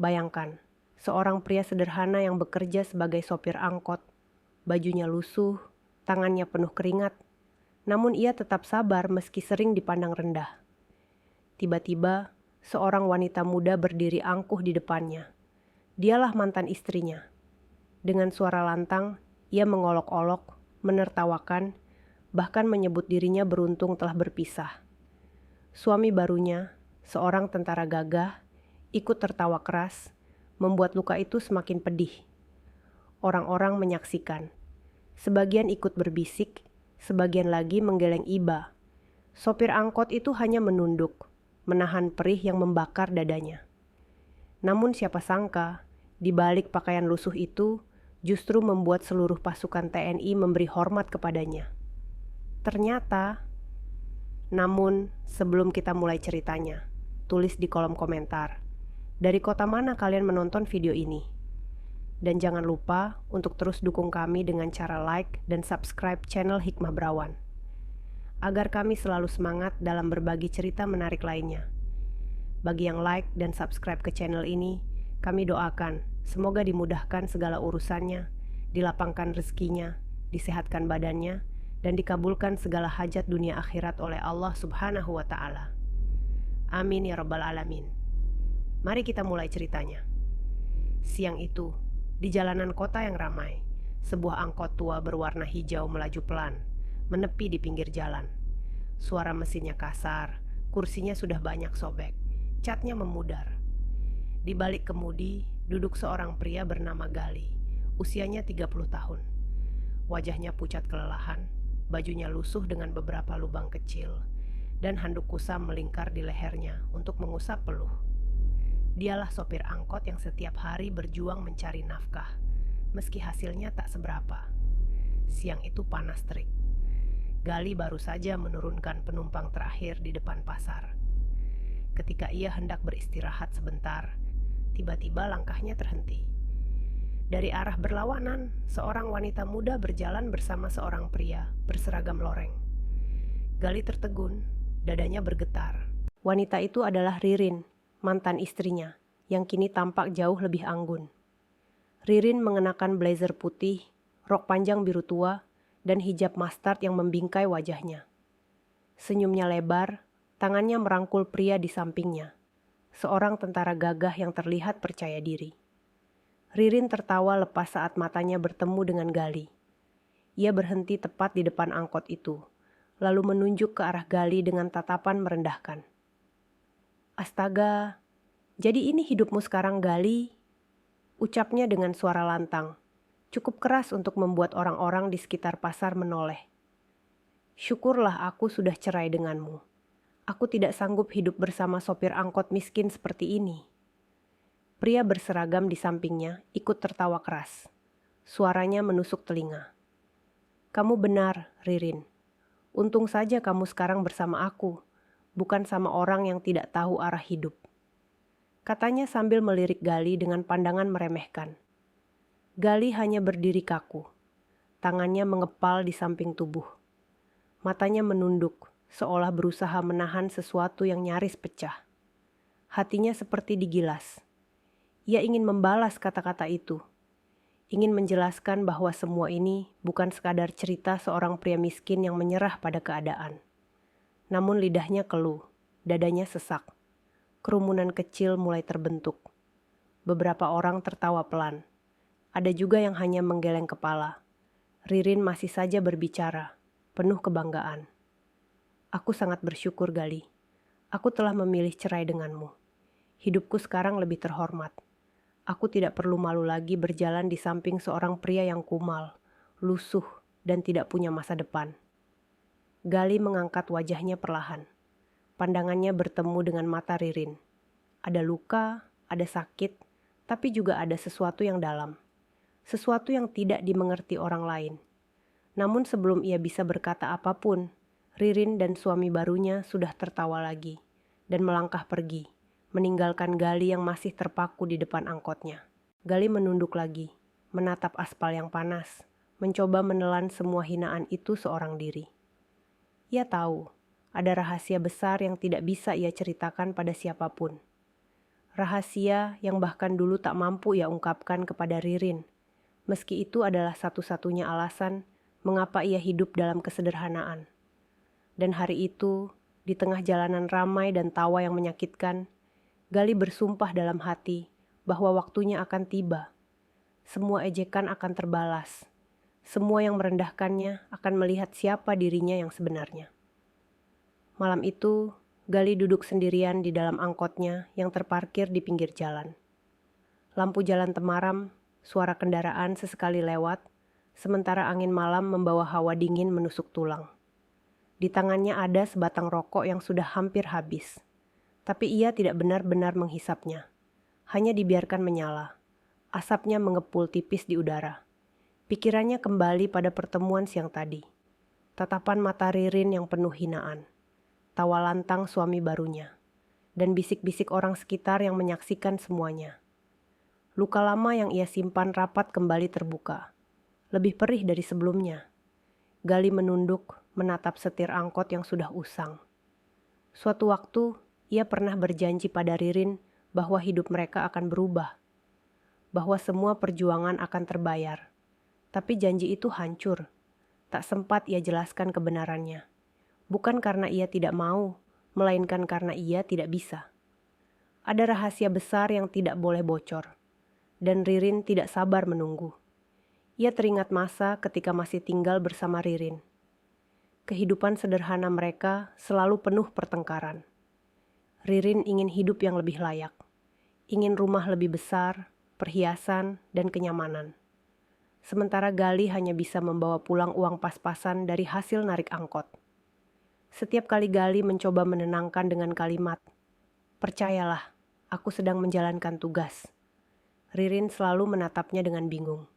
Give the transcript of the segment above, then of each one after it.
Bayangkan, seorang pria sederhana yang bekerja sebagai sopir angkot, bajunya lusuh, tangannya penuh keringat, namun ia tetap sabar meski sering dipandang rendah. Tiba-tiba, seorang wanita muda berdiri angkuh di depannya. Dialah mantan istrinya. Dengan suara lantang, ia mengolok-olok, menertawakan, bahkan menyebut dirinya beruntung telah berpisah. Suami barunya, seorang tentara gagah, ikut tertawa keras, membuat luka itu semakin pedih. Orang-orang menyaksikan. Sebagian ikut berbisik, sebagian lagi menggeleng iba. Sopir angkot itu hanya menunduk, menahan perih yang membakar dadanya. Namun siapa sangka, di balik pakaian lusuh itu, justru membuat seluruh pasukan TNI memberi hormat kepadanya. Ternyata, namun sebelum kita mulai ceritanya, tulis di kolom komentar, dari kota mana kalian menonton video ini? Dan jangan lupa untuk terus dukung kami dengan cara like dan subscribe channel Hikmah Brawan, agar kami selalu semangat dalam berbagi cerita menarik lainnya. Bagi yang like dan subscribe ke channel ini, kami doakan semoga dimudahkan segala urusannya, dilapangkan rezekinya, disehatkan badannya, dan dikabulkan segala hajat dunia akhirat oleh Allah Subhanahu wa Ta'ala. Amin ya Rabbal Alamin. Mari kita mulai ceritanya. Siang itu, di jalanan kota yang ramai, sebuah angkot tua berwarna hijau melaju pelan, menepi di pinggir jalan. Suara mesinnya kasar, kursinya sudah banyak sobek, catnya memudar. Di balik kemudi, duduk seorang pria bernama Gali, usianya 30 tahun. Wajahnya pucat kelelahan, bajunya lusuh dengan beberapa lubang kecil, dan handuk kusam melingkar di lehernya untuk mengusap peluh. Dialah sopir angkot yang setiap hari berjuang mencari nafkah, meski hasilnya tak seberapa. Siang itu panas terik. Gali baru saja menurunkan penumpang terakhir di depan pasar. Ketika ia hendak beristirahat sebentar, tiba-tiba langkahnya terhenti. Dari arah berlawanan, seorang wanita muda berjalan bersama seorang pria berseragam loreng. Gali tertegun, dadanya bergetar. Wanita itu adalah Ririn, mantan istrinya, yang kini tampak jauh lebih anggun. Ririn mengenakan blazer putih, rok panjang biru tua, dan hijab mustard yang membingkai wajahnya. Senyumnya lebar, tangannya merangkul pria di sampingnya, seorang tentara gagah yang terlihat percaya diri. Ririn tertawa lepas saat matanya bertemu dengan Gali. Ia berhenti tepat di depan angkot itu, lalu menunjuk ke arah Gali dengan tatapan merendahkan. "Astaga, jadi ini hidupmu sekarang, Gali?" Ucapnya dengan suara lantang, cukup keras untuk membuat orang-orang di sekitar pasar menoleh. "Syukurlah aku sudah cerai denganmu. Aku tidak sanggup hidup bersama sopir angkot miskin seperti ini." Pria berseragam di sampingnya ikut tertawa keras. Suaranya menusuk telinga. "Kamu benar, Ririn. Untung saja kamu sekarang bersama aku, bukan sama orang yang tidak tahu arah hidup," katanya sambil melirik Gali dengan pandangan meremehkan. Gali hanya berdiri kaku. Tangannya mengepal di samping tubuh. Matanya menunduk, seolah berusaha menahan sesuatu yang nyaris pecah. Hatinya seperti digilas. Ia ingin membalas kata-kata itu. Ingin menjelaskan bahwa semua ini bukan sekadar cerita seorang pria miskin yang menyerah pada keadaan. Namun lidahnya keluh, dadanya sesak. Kerumunan kecil mulai terbentuk. Beberapa orang tertawa pelan. Ada juga yang hanya menggeleng kepala. Ririn masih saja berbicara, penuh kebanggaan. "Aku sangat bersyukur, Gali. Aku telah memilih cerai denganmu. Hidupku sekarang lebih terhormat. Aku tidak perlu malu lagi berjalan di samping seorang pria yang kumal, lusuh, dan tidak punya masa depan." Gali mengangkat wajahnya perlahan. Pandangannya bertemu dengan mata Ririn. Ada luka, ada sakit, tapi juga ada sesuatu yang dalam. Sesuatu yang tidak dimengerti orang lain. Namun sebelum ia bisa berkata apapun, Ririn dan suami barunya sudah tertawa lagi dan melangkah pergi, meninggalkan Gali yang masih terpaku di depan angkotnya. Gali menunduk lagi, menatap aspal yang panas, mencoba menelan semua hinaan itu seorang diri. Ia tahu, ada rahasia besar yang tidak bisa ia ceritakan pada siapapun. Rahasia yang bahkan dulu tak mampu ia ungkapkan kepada Ririn, meski itu adalah satu-satunya alasan mengapa ia hidup dalam kesederhanaan. Dan hari itu, di tengah jalanan ramai dan tawa yang menyakitkan, Gali bersumpah dalam hati bahwa waktunya akan tiba. Semua ejekan akan terbalas. Semua yang merendahkannya akan melihat siapa dirinya yang sebenarnya. Malam itu, Gali duduk sendirian di dalam angkotnya yang terparkir di pinggir jalan. Lampu jalan temaram, suara kendaraan sesekali lewat, sementara angin malam membawa hawa dingin menusuk tulang. Di tangannya ada sebatang rokok yang sudah hampir habis, tapi ia tidak benar-benar menghisapnya. Hanya dibiarkan menyala. Asapnya mengepul tipis di udara. Pikirannya kembali pada pertemuan siang tadi. Tatapan mata Ririn yang penuh hinaan. Tawa lantang suami barunya, dan bisik-bisik orang sekitar yang menyaksikan semuanya. Luka lama yang ia simpan rapat kembali terbuka, lebih perih dari sebelumnya. Gali menunduk, menatap setir angkot yang sudah usang. Suatu waktu, ia pernah berjanji pada Ririn bahwa hidup mereka akan berubah, bahwa semua perjuangan akan terbayar. Tapi janji itu hancur, tak sempat ia jelaskan kebenarannya. Bukan karena ia tidak mau, melainkan karena ia tidak bisa. Ada rahasia besar yang tidak boleh bocor, dan Ririn tidak sabar menunggu. Ia teringat masa ketika masih tinggal bersama Ririn. Kehidupan sederhana mereka selalu penuh pertengkaran. Ririn ingin hidup yang lebih layak, ingin rumah lebih besar, perhiasan, dan kenyamanan. Sementara Gali hanya bisa membawa pulang uang pas-pasan dari hasil narik angkot. Setiap kali Gali mencoba menenangkan dengan kalimat, "Percayalah, aku sedang menjalankan tugas." Ririn selalu menatapnya dengan bingung.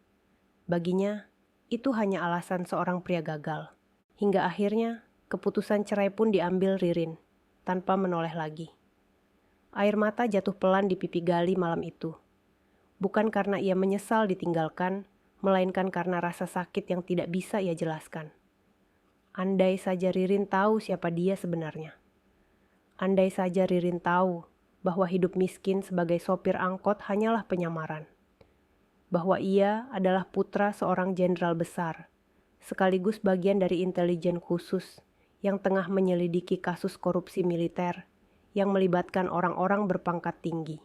Baginya, itu hanya alasan seorang pria gagal. Hingga akhirnya, keputusan cerai pun diambil Ririn, tanpa menoleh lagi. Air mata jatuh pelan di pipi Gali malam itu. Bukan karena ia menyesal ditinggalkan, melainkan karena rasa sakit yang tidak bisa ia jelaskan. Andai saja Ririn tahu siapa dia sebenarnya. Andai saja Ririn tahu bahwa hidup miskin sebagai sopir angkot hanyalah penyamaran. Bahwa ia adalah putra seorang jenderal besar, sekaligus bagian dari intelijen khusus yang tengah menyelidiki kasus korupsi militer yang melibatkan orang-orang berpangkat tinggi.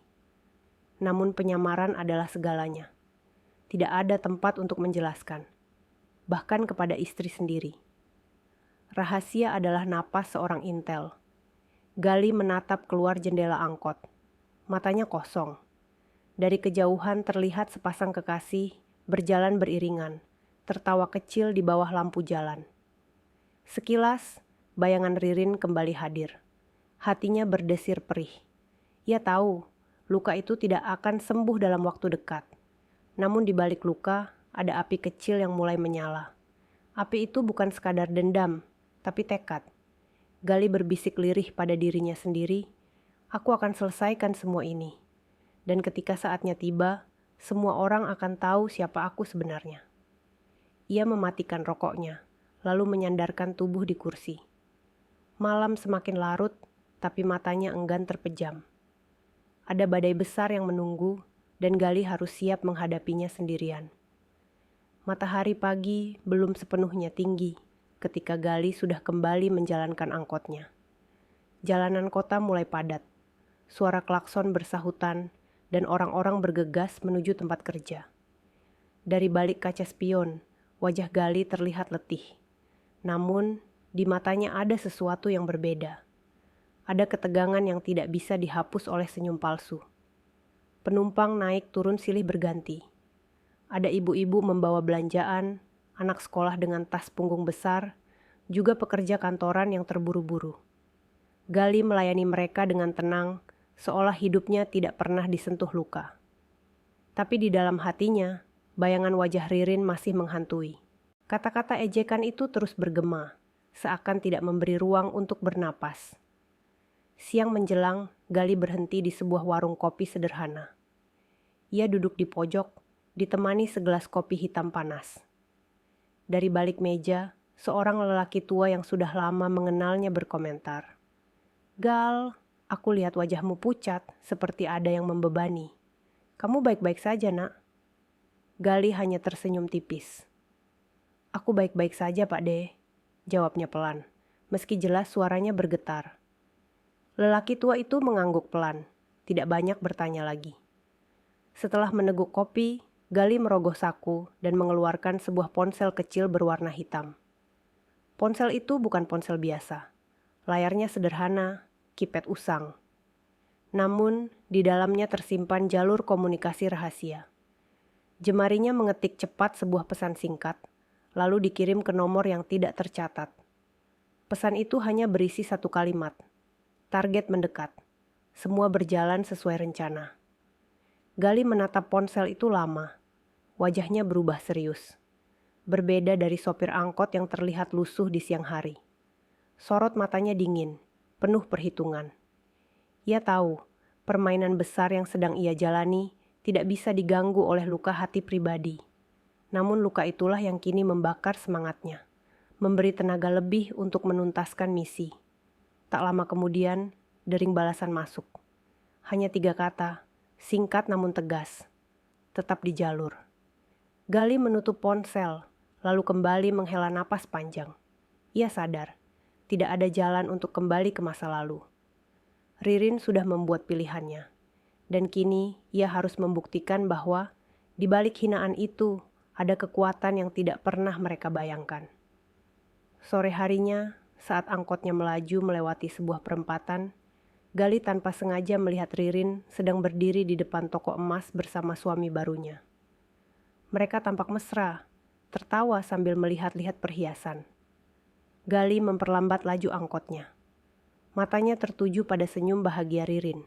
Namun penyamaran adalah segalanya. Tidak ada tempat untuk menjelaskan, bahkan kepada istri sendiri. Rahasia adalah napas seorang intel. Gali menatap keluar jendela angkot. Matanya kosong. Dari kejauhan terlihat sepasang kekasih berjalan beriringan, tertawa kecil di bawah lampu jalan. Sekilas, bayangan Ririn kembali hadir. Hatinya berdesir perih. Ia tahu, luka itu tidak akan sembuh dalam waktu dekat. Namun di balik luka, ada api kecil yang mulai menyala. Api itu bukan sekadar dendam, tapi tekad. Gali berbisik lirih pada dirinya sendiri, "Aku akan selesaikan semua ini. Dan ketika saatnya tiba, semua orang akan tahu siapa aku sebenarnya." Ia mematikan rokoknya, lalu menyandarkan tubuh di kursi. Malam semakin larut, tapi matanya enggan terpejam. Ada badai besar yang menunggu, dan Gali harus siap menghadapinya sendirian. Matahari pagi belum sepenuhnya tinggi ketika Gali sudah kembali menjalankan angkotnya. Jalanan kota mulai padat, suara klakson bersahutan, dan orang-orang bergegas menuju tempat kerja. Dari balik kaca spion, wajah Gali terlihat letih. Namun, di matanya ada sesuatu yang berbeda. Ada ketegangan yang tidak bisa dihapus oleh senyum palsu. Penumpang naik turun silih berganti. Ada ibu-ibu membawa belanjaan, anak sekolah dengan tas punggung besar, juga pekerja kantoran yang terburu-buru. Gali melayani mereka dengan tenang, seolah hidupnya tidak pernah disentuh luka. Tapi di dalam hatinya, bayangan wajah Ririn masih menghantui. Kata-kata ejekan itu terus bergema, seakan tidak memberi ruang untuk bernapas. Siang menjelang, Gali berhenti di sebuah warung kopi sederhana. Ia duduk di pojok, ditemani segelas kopi hitam panas. Dari balik meja, seorang lelaki tua yang sudah lama mengenalnya berkomentar, "Gal, Aku lihat wajahmu pucat, seperti ada yang membebani. Kamu baik-baik saja, Nak? Gali hanya tersenyum tipis. Aku baik-baik saja, Pak De, jawabnya pelan, meski jelas suaranya bergetar. Lelaki tua itu mengangguk pelan, tidak banyak bertanya lagi. Setelah meneguk kopi, Gali merogoh saku dan mengeluarkan sebuah ponsel kecil berwarna hitam. Ponsel itu bukan ponsel biasa. Layarnya sederhana, keypad usang. Namun, di dalamnya tersimpan jalur komunikasi rahasia. Jemarinya mengetik cepat sebuah pesan singkat, lalu dikirim ke nomor yang tidak tercatat. Pesan itu hanya berisi satu kalimat. Target mendekat. Semua berjalan sesuai rencana. Gali menatap ponsel itu lama. Wajahnya berubah serius. Berbeda dari sopir angkot yang terlihat lusuh di siang hari. Sorot matanya dingin, penuh perhitungan. Ia tahu, permainan besar yang sedang ia jalani tidak bisa diganggu oleh luka hati pribadi. Namun luka itulah yang kini membakar semangatnya, memberi tenaga lebih untuk menuntaskan misi. Tak lama kemudian, dering balasan masuk. Hanya 3 kata, singkat namun tegas. Tetap di jalur. Gali menutup ponsel, lalu kembali menghela napas panjang. Ia sadar, tidak ada jalan untuk kembali ke masa lalu. Ririn sudah membuat pilihannya, dan kini ia harus membuktikan bahwa di balik hinaan itu ada kekuatan yang tidak pernah mereka bayangkan. Sore harinya, saat angkotnya melaju melewati sebuah perempatan, Gali tanpa sengaja melihat Ririn sedang berdiri di depan toko emas bersama suami barunya. Mereka tampak mesra, tertawa sambil melihat-lihat perhiasan. Gali memperlambat laju angkotnya. Matanya tertuju pada senyum bahagia Ririn.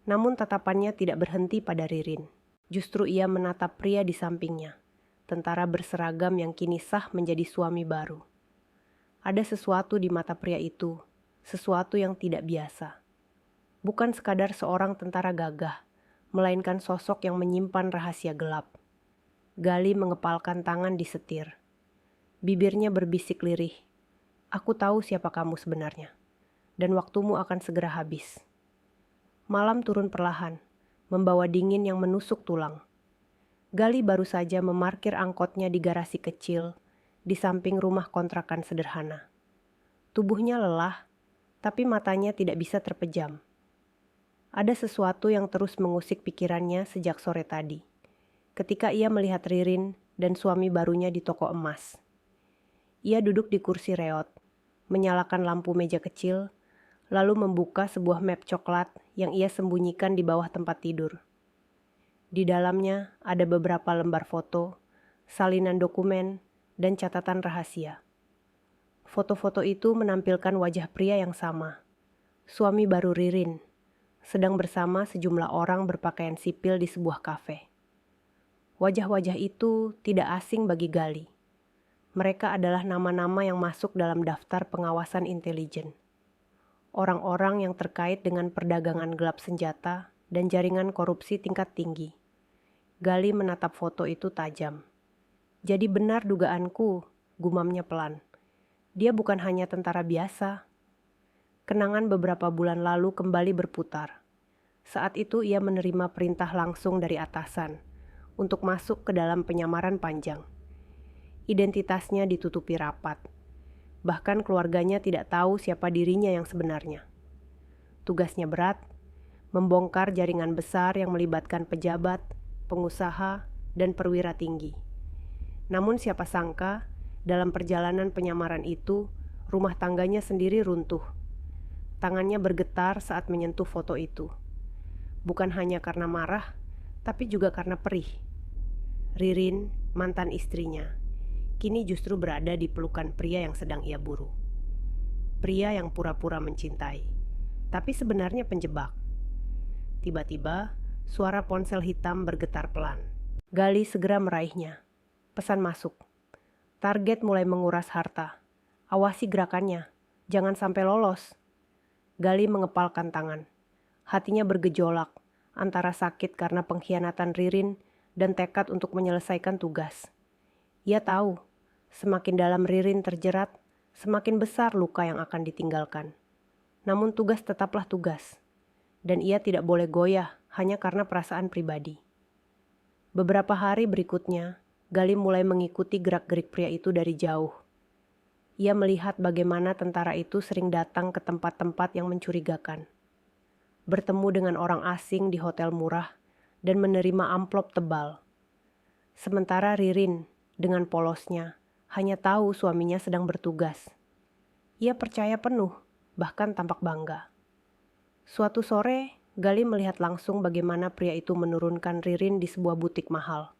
Namun tatapannya tidak berhenti pada Ririn. Justru ia menatap pria di sampingnya, tentara berseragam yang kini sah menjadi suami baru. Ada sesuatu di mata pria itu, sesuatu yang tidak biasa. Bukan sekadar seorang tentara gagah, melainkan sosok yang menyimpan rahasia gelap. Gali mengepalkan tangan di setir. Bibirnya berbisik lirih. Aku tahu siapa kamu sebenarnya, dan waktumu akan segera habis. Malam turun perlahan, membawa dingin yang menusuk tulang. Gali baru saja memarkir angkotnya di garasi kecil, di samping rumah kontrakan sederhana. Tubuhnya lelah, tapi matanya tidak bisa terpejam. Ada sesuatu yang terus mengusik pikirannya sejak sore tadi, ketika ia melihat Ririn dan suami barunya di toko emas. Ia duduk di kursi reot, menyalakan lampu meja kecil, lalu membuka sebuah map coklat yang ia sembunyikan di bawah tempat tidur. Di dalamnya ada beberapa lembar foto, salinan dokumen, dan catatan rahasia. Foto-foto itu menampilkan wajah pria yang sama, suami baru Ririn, sedang bersama sejumlah orang berpakaian sipil di sebuah kafe. Wajah-wajah itu tidak asing bagi Gali. Mereka adalah nama-nama yang masuk dalam daftar pengawasan intelijen. Orang-orang yang terkait dengan perdagangan gelap senjata dan jaringan korupsi tingkat tinggi. Gali menatap foto itu tajam. Jadi benar dugaanku, gumamnya pelan. Dia bukan hanya tentara biasa. Kenangan beberapa bulan lalu kembali berputar. Saat itu ia menerima perintah langsung dari atasan untuk masuk ke dalam penyamaran panjang. Identitasnya ditutupi rapat. Bahkan keluarganya tidak tahu siapa dirinya yang sebenarnya. Tugasnya berat, membongkar jaringan besar yang melibatkan pejabat, pengusaha, dan perwira tinggi. Namun siapa sangka, dalam perjalanan penyamaran itu, rumah tangganya sendiri runtuh. Tangannya bergetar saat menyentuh foto itu. Bukan hanya karena marah, tapi juga karena perih. Ririn, mantan istrinya, kini justru berada di pelukan pria yang sedang ia buru. Pria yang pura-pura mencintai, tapi sebenarnya penjebak. Tiba-tiba, suara ponsel hitam bergetar pelan. Gali segera meraihnya. Pesan masuk. Target mulai menguras harta. Awasi gerakannya, jangan sampai lolos. Gali mengepalkan tangan. Hatinya bergejolak antara sakit karena pengkhianatan Ririn dan tekad untuk menyelesaikan tugas. Ia tahu, semakin dalam Ririn terjerat, semakin besar luka yang akan ditinggalkan. Namun tugas tetaplah tugas. dan ia tidak boleh goyah hanya karena perasaan pribadi. Beberapa hari berikutnya, Gali mulai mengikuti gerak-gerik pria itu dari jauh. Ia melihat bagaimana tentara itu sering datang ke tempat-tempat yang mencurigakan, bertemu dengan orang asing di hotel murah, dan menerima amplop tebal. Sementara Ririn, dengan polosnya, hanya tahu suaminya sedang bertugas. Ia percaya penuh, bahkan tampak bangga. Suatu sore, Gali melihat langsung bagaimana pria itu menurunkan Ririn di sebuah butik mahal,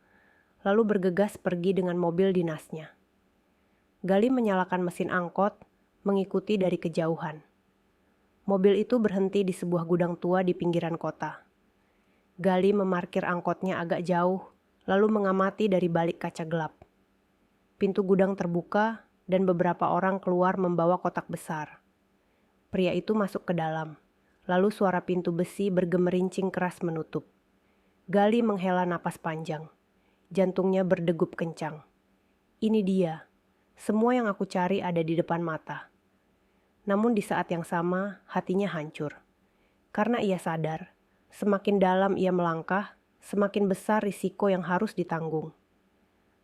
lalu bergegas pergi dengan mobil dinasnya. Gali menyalakan mesin angkot, mengikuti dari kejauhan. Mobil itu berhenti di sebuah gudang tua di pinggiran kota. Gali memarkir angkotnya agak jauh, lalu mengamati dari balik kaca gelap. Pintu gudang terbuka dan beberapa orang keluar membawa kotak besar. Pria itu masuk ke dalam, lalu suara pintu besi bergemerincing keras menutup. Gali menghela napas panjang. Jantungnya berdegup kencang. Ini dia, semua yang aku cari ada di depan mata. Namun di saat yang sama, hatinya hancur. Karena ia sadar, semakin dalam ia melangkah, semakin besar risiko yang harus ditanggung.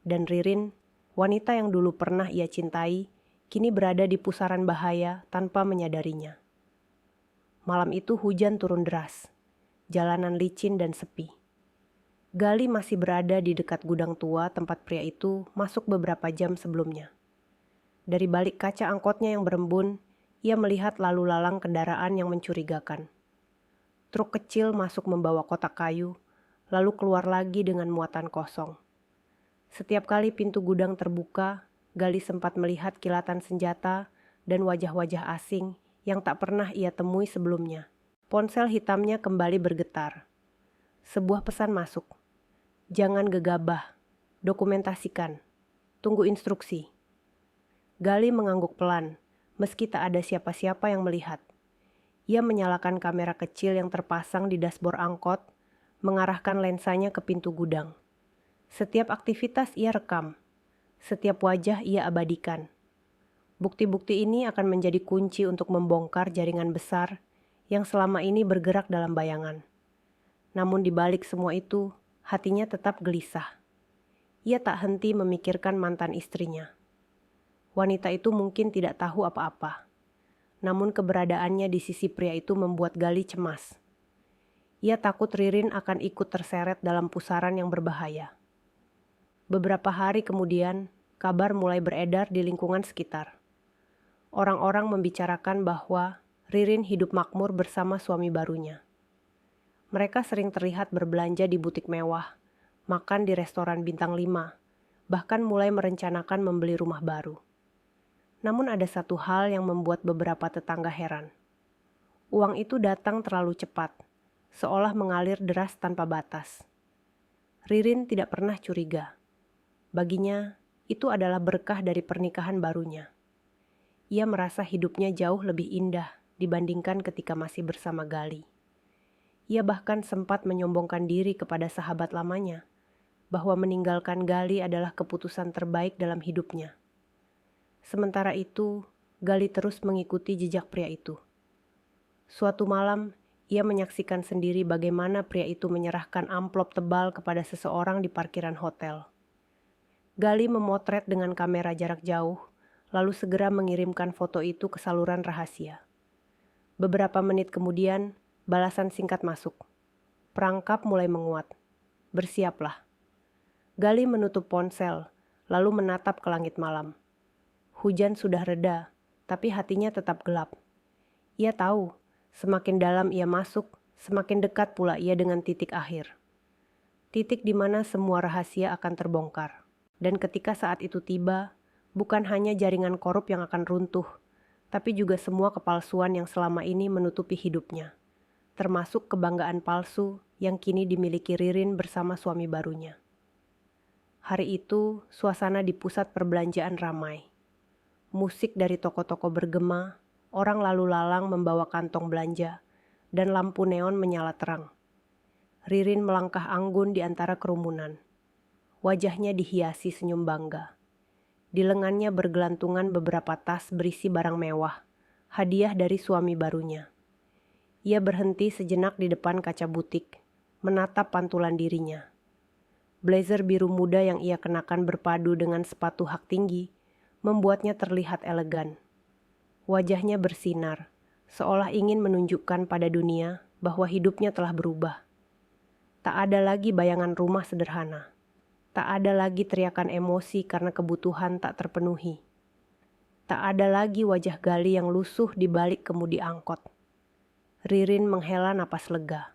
Dan Ririn, wanita yang dulu pernah ia cintai, kini berada di pusaran bahaya tanpa menyadarinya. Malam itu hujan turun deras, jalanan licin dan sepi. Gali masih berada di dekat gudang tua tempat pria itu masuk beberapa jam sebelumnya. Dari balik kaca angkotnya yang berembun, ia melihat lalu lalang kendaraan yang mencurigakan. Truk kecil masuk membawa kotak kayu, lalu keluar lagi dengan muatan kosong. Setiap kali pintu gudang terbuka, Gali sempat melihat kilatan senjata dan wajah-wajah asing yang tak pernah ia temui sebelumnya. Ponsel hitamnya kembali bergetar. Sebuah pesan masuk. Jangan gegabah, dokumentasikan, tunggu instruksi. Gali mengangguk pelan, meski tak ada siapa-siapa yang melihat. Ia menyalakan kamera kecil yang terpasang di dashboard angkot, mengarahkan lensanya ke pintu gudang. Setiap aktivitas ia rekam, setiap wajah ia abadikan. Bukti-bukti ini akan menjadi kunci untuk membongkar jaringan besar yang selama ini bergerak dalam bayangan. Namun di balik semua itu, hatinya tetap gelisah. Ia tak henti memikirkan mantan istrinya. Wanita itu mungkin tidak tahu apa-apa. Namun keberadaannya di sisi pria itu membuat Gali cemas. Ia takut Ririn akan ikut terseret dalam pusaran yang berbahaya. Beberapa hari kemudian, kabar mulai beredar di lingkungan sekitar. Orang-orang membicarakan bahwa Ririn hidup makmur bersama suami barunya. Mereka sering terlihat berbelanja di butik mewah, makan di restoran bintang 5, bahkan mulai merencanakan membeli rumah baru. Namun ada satu hal yang membuat beberapa tetangga heran. Uang itu datang terlalu cepat, seolah mengalir deras tanpa batas. Ririn tidak pernah curiga. Baginya, itu adalah berkah dari pernikahan barunya. Ia merasa hidupnya jauh lebih indah dibandingkan ketika masih bersama Gali. Ia bahkan sempat menyombongkan diri kepada sahabat lamanya, bahwa meninggalkan Gali adalah keputusan terbaik dalam hidupnya. Sementara itu, Gali terus mengikuti jejak pria itu. Suatu malam, ia menyaksikan sendiri bagaimana pria itu menyerahkan amplop tebal kepada seseorang di parkiran hotel. Gali memotret dengan kamera jarak jauh, lalu segera mengirimkan foto itu ke saluran rahasia. Beberapa menit kemudian, balasan singkat masuk. Perangkap mulai menguat. Bersiaplah. Gali menutup ponsel, lalu menatap ke langit malam. Hujan sudah reda, tapi hatinya tetap gelap. Ia tahu, semakin dalam ia masuk, semakin dekat pula ia dengan titik akhir. Titik di mana semua rahasia akan terbongkar. Dan ketika saat itu tiba, bukan hanya jaringan korup yang akan runtuh, tapi juga semua kepalsuan yang selama ini menutupi hidupnya, termasuk kebanggaan palsu yang kini dimiliki Ririn bersama suami barunya. Hari itu, suasana di pusat perbelanjaan ramai. Musik dari toko-toko bergema, orang lalu lalang membawa kantong belanja, dan lampu neon menyala terang. Ririn melangkah anggun di antara kerumunan. Wajahnya dihiasi senyum bangga. Di lengannya bergelantungan beberapa tas berisi barang mewah, hadiah dari suami barunya. Ia berhenti sejenak di depan kaca butik, menatap pantulan dirinya. Blazer biru muda yang ia kenakan berpadu dengan sepatu hak tinggi, membuatnya terlihat elegan. Wajahnya bersinar, seolah ingin menunjukkan pada dunia bahwa hidupnya telah berubah. Tak ada lagi bayangan rumah sederhana. Tak ada lagi teriakan emosi karena kebutuhan tak terpenuhi. Tak ada lagi wajah Gali yang lusuh di balik kemudi angkot. Ririn menghela napas lega.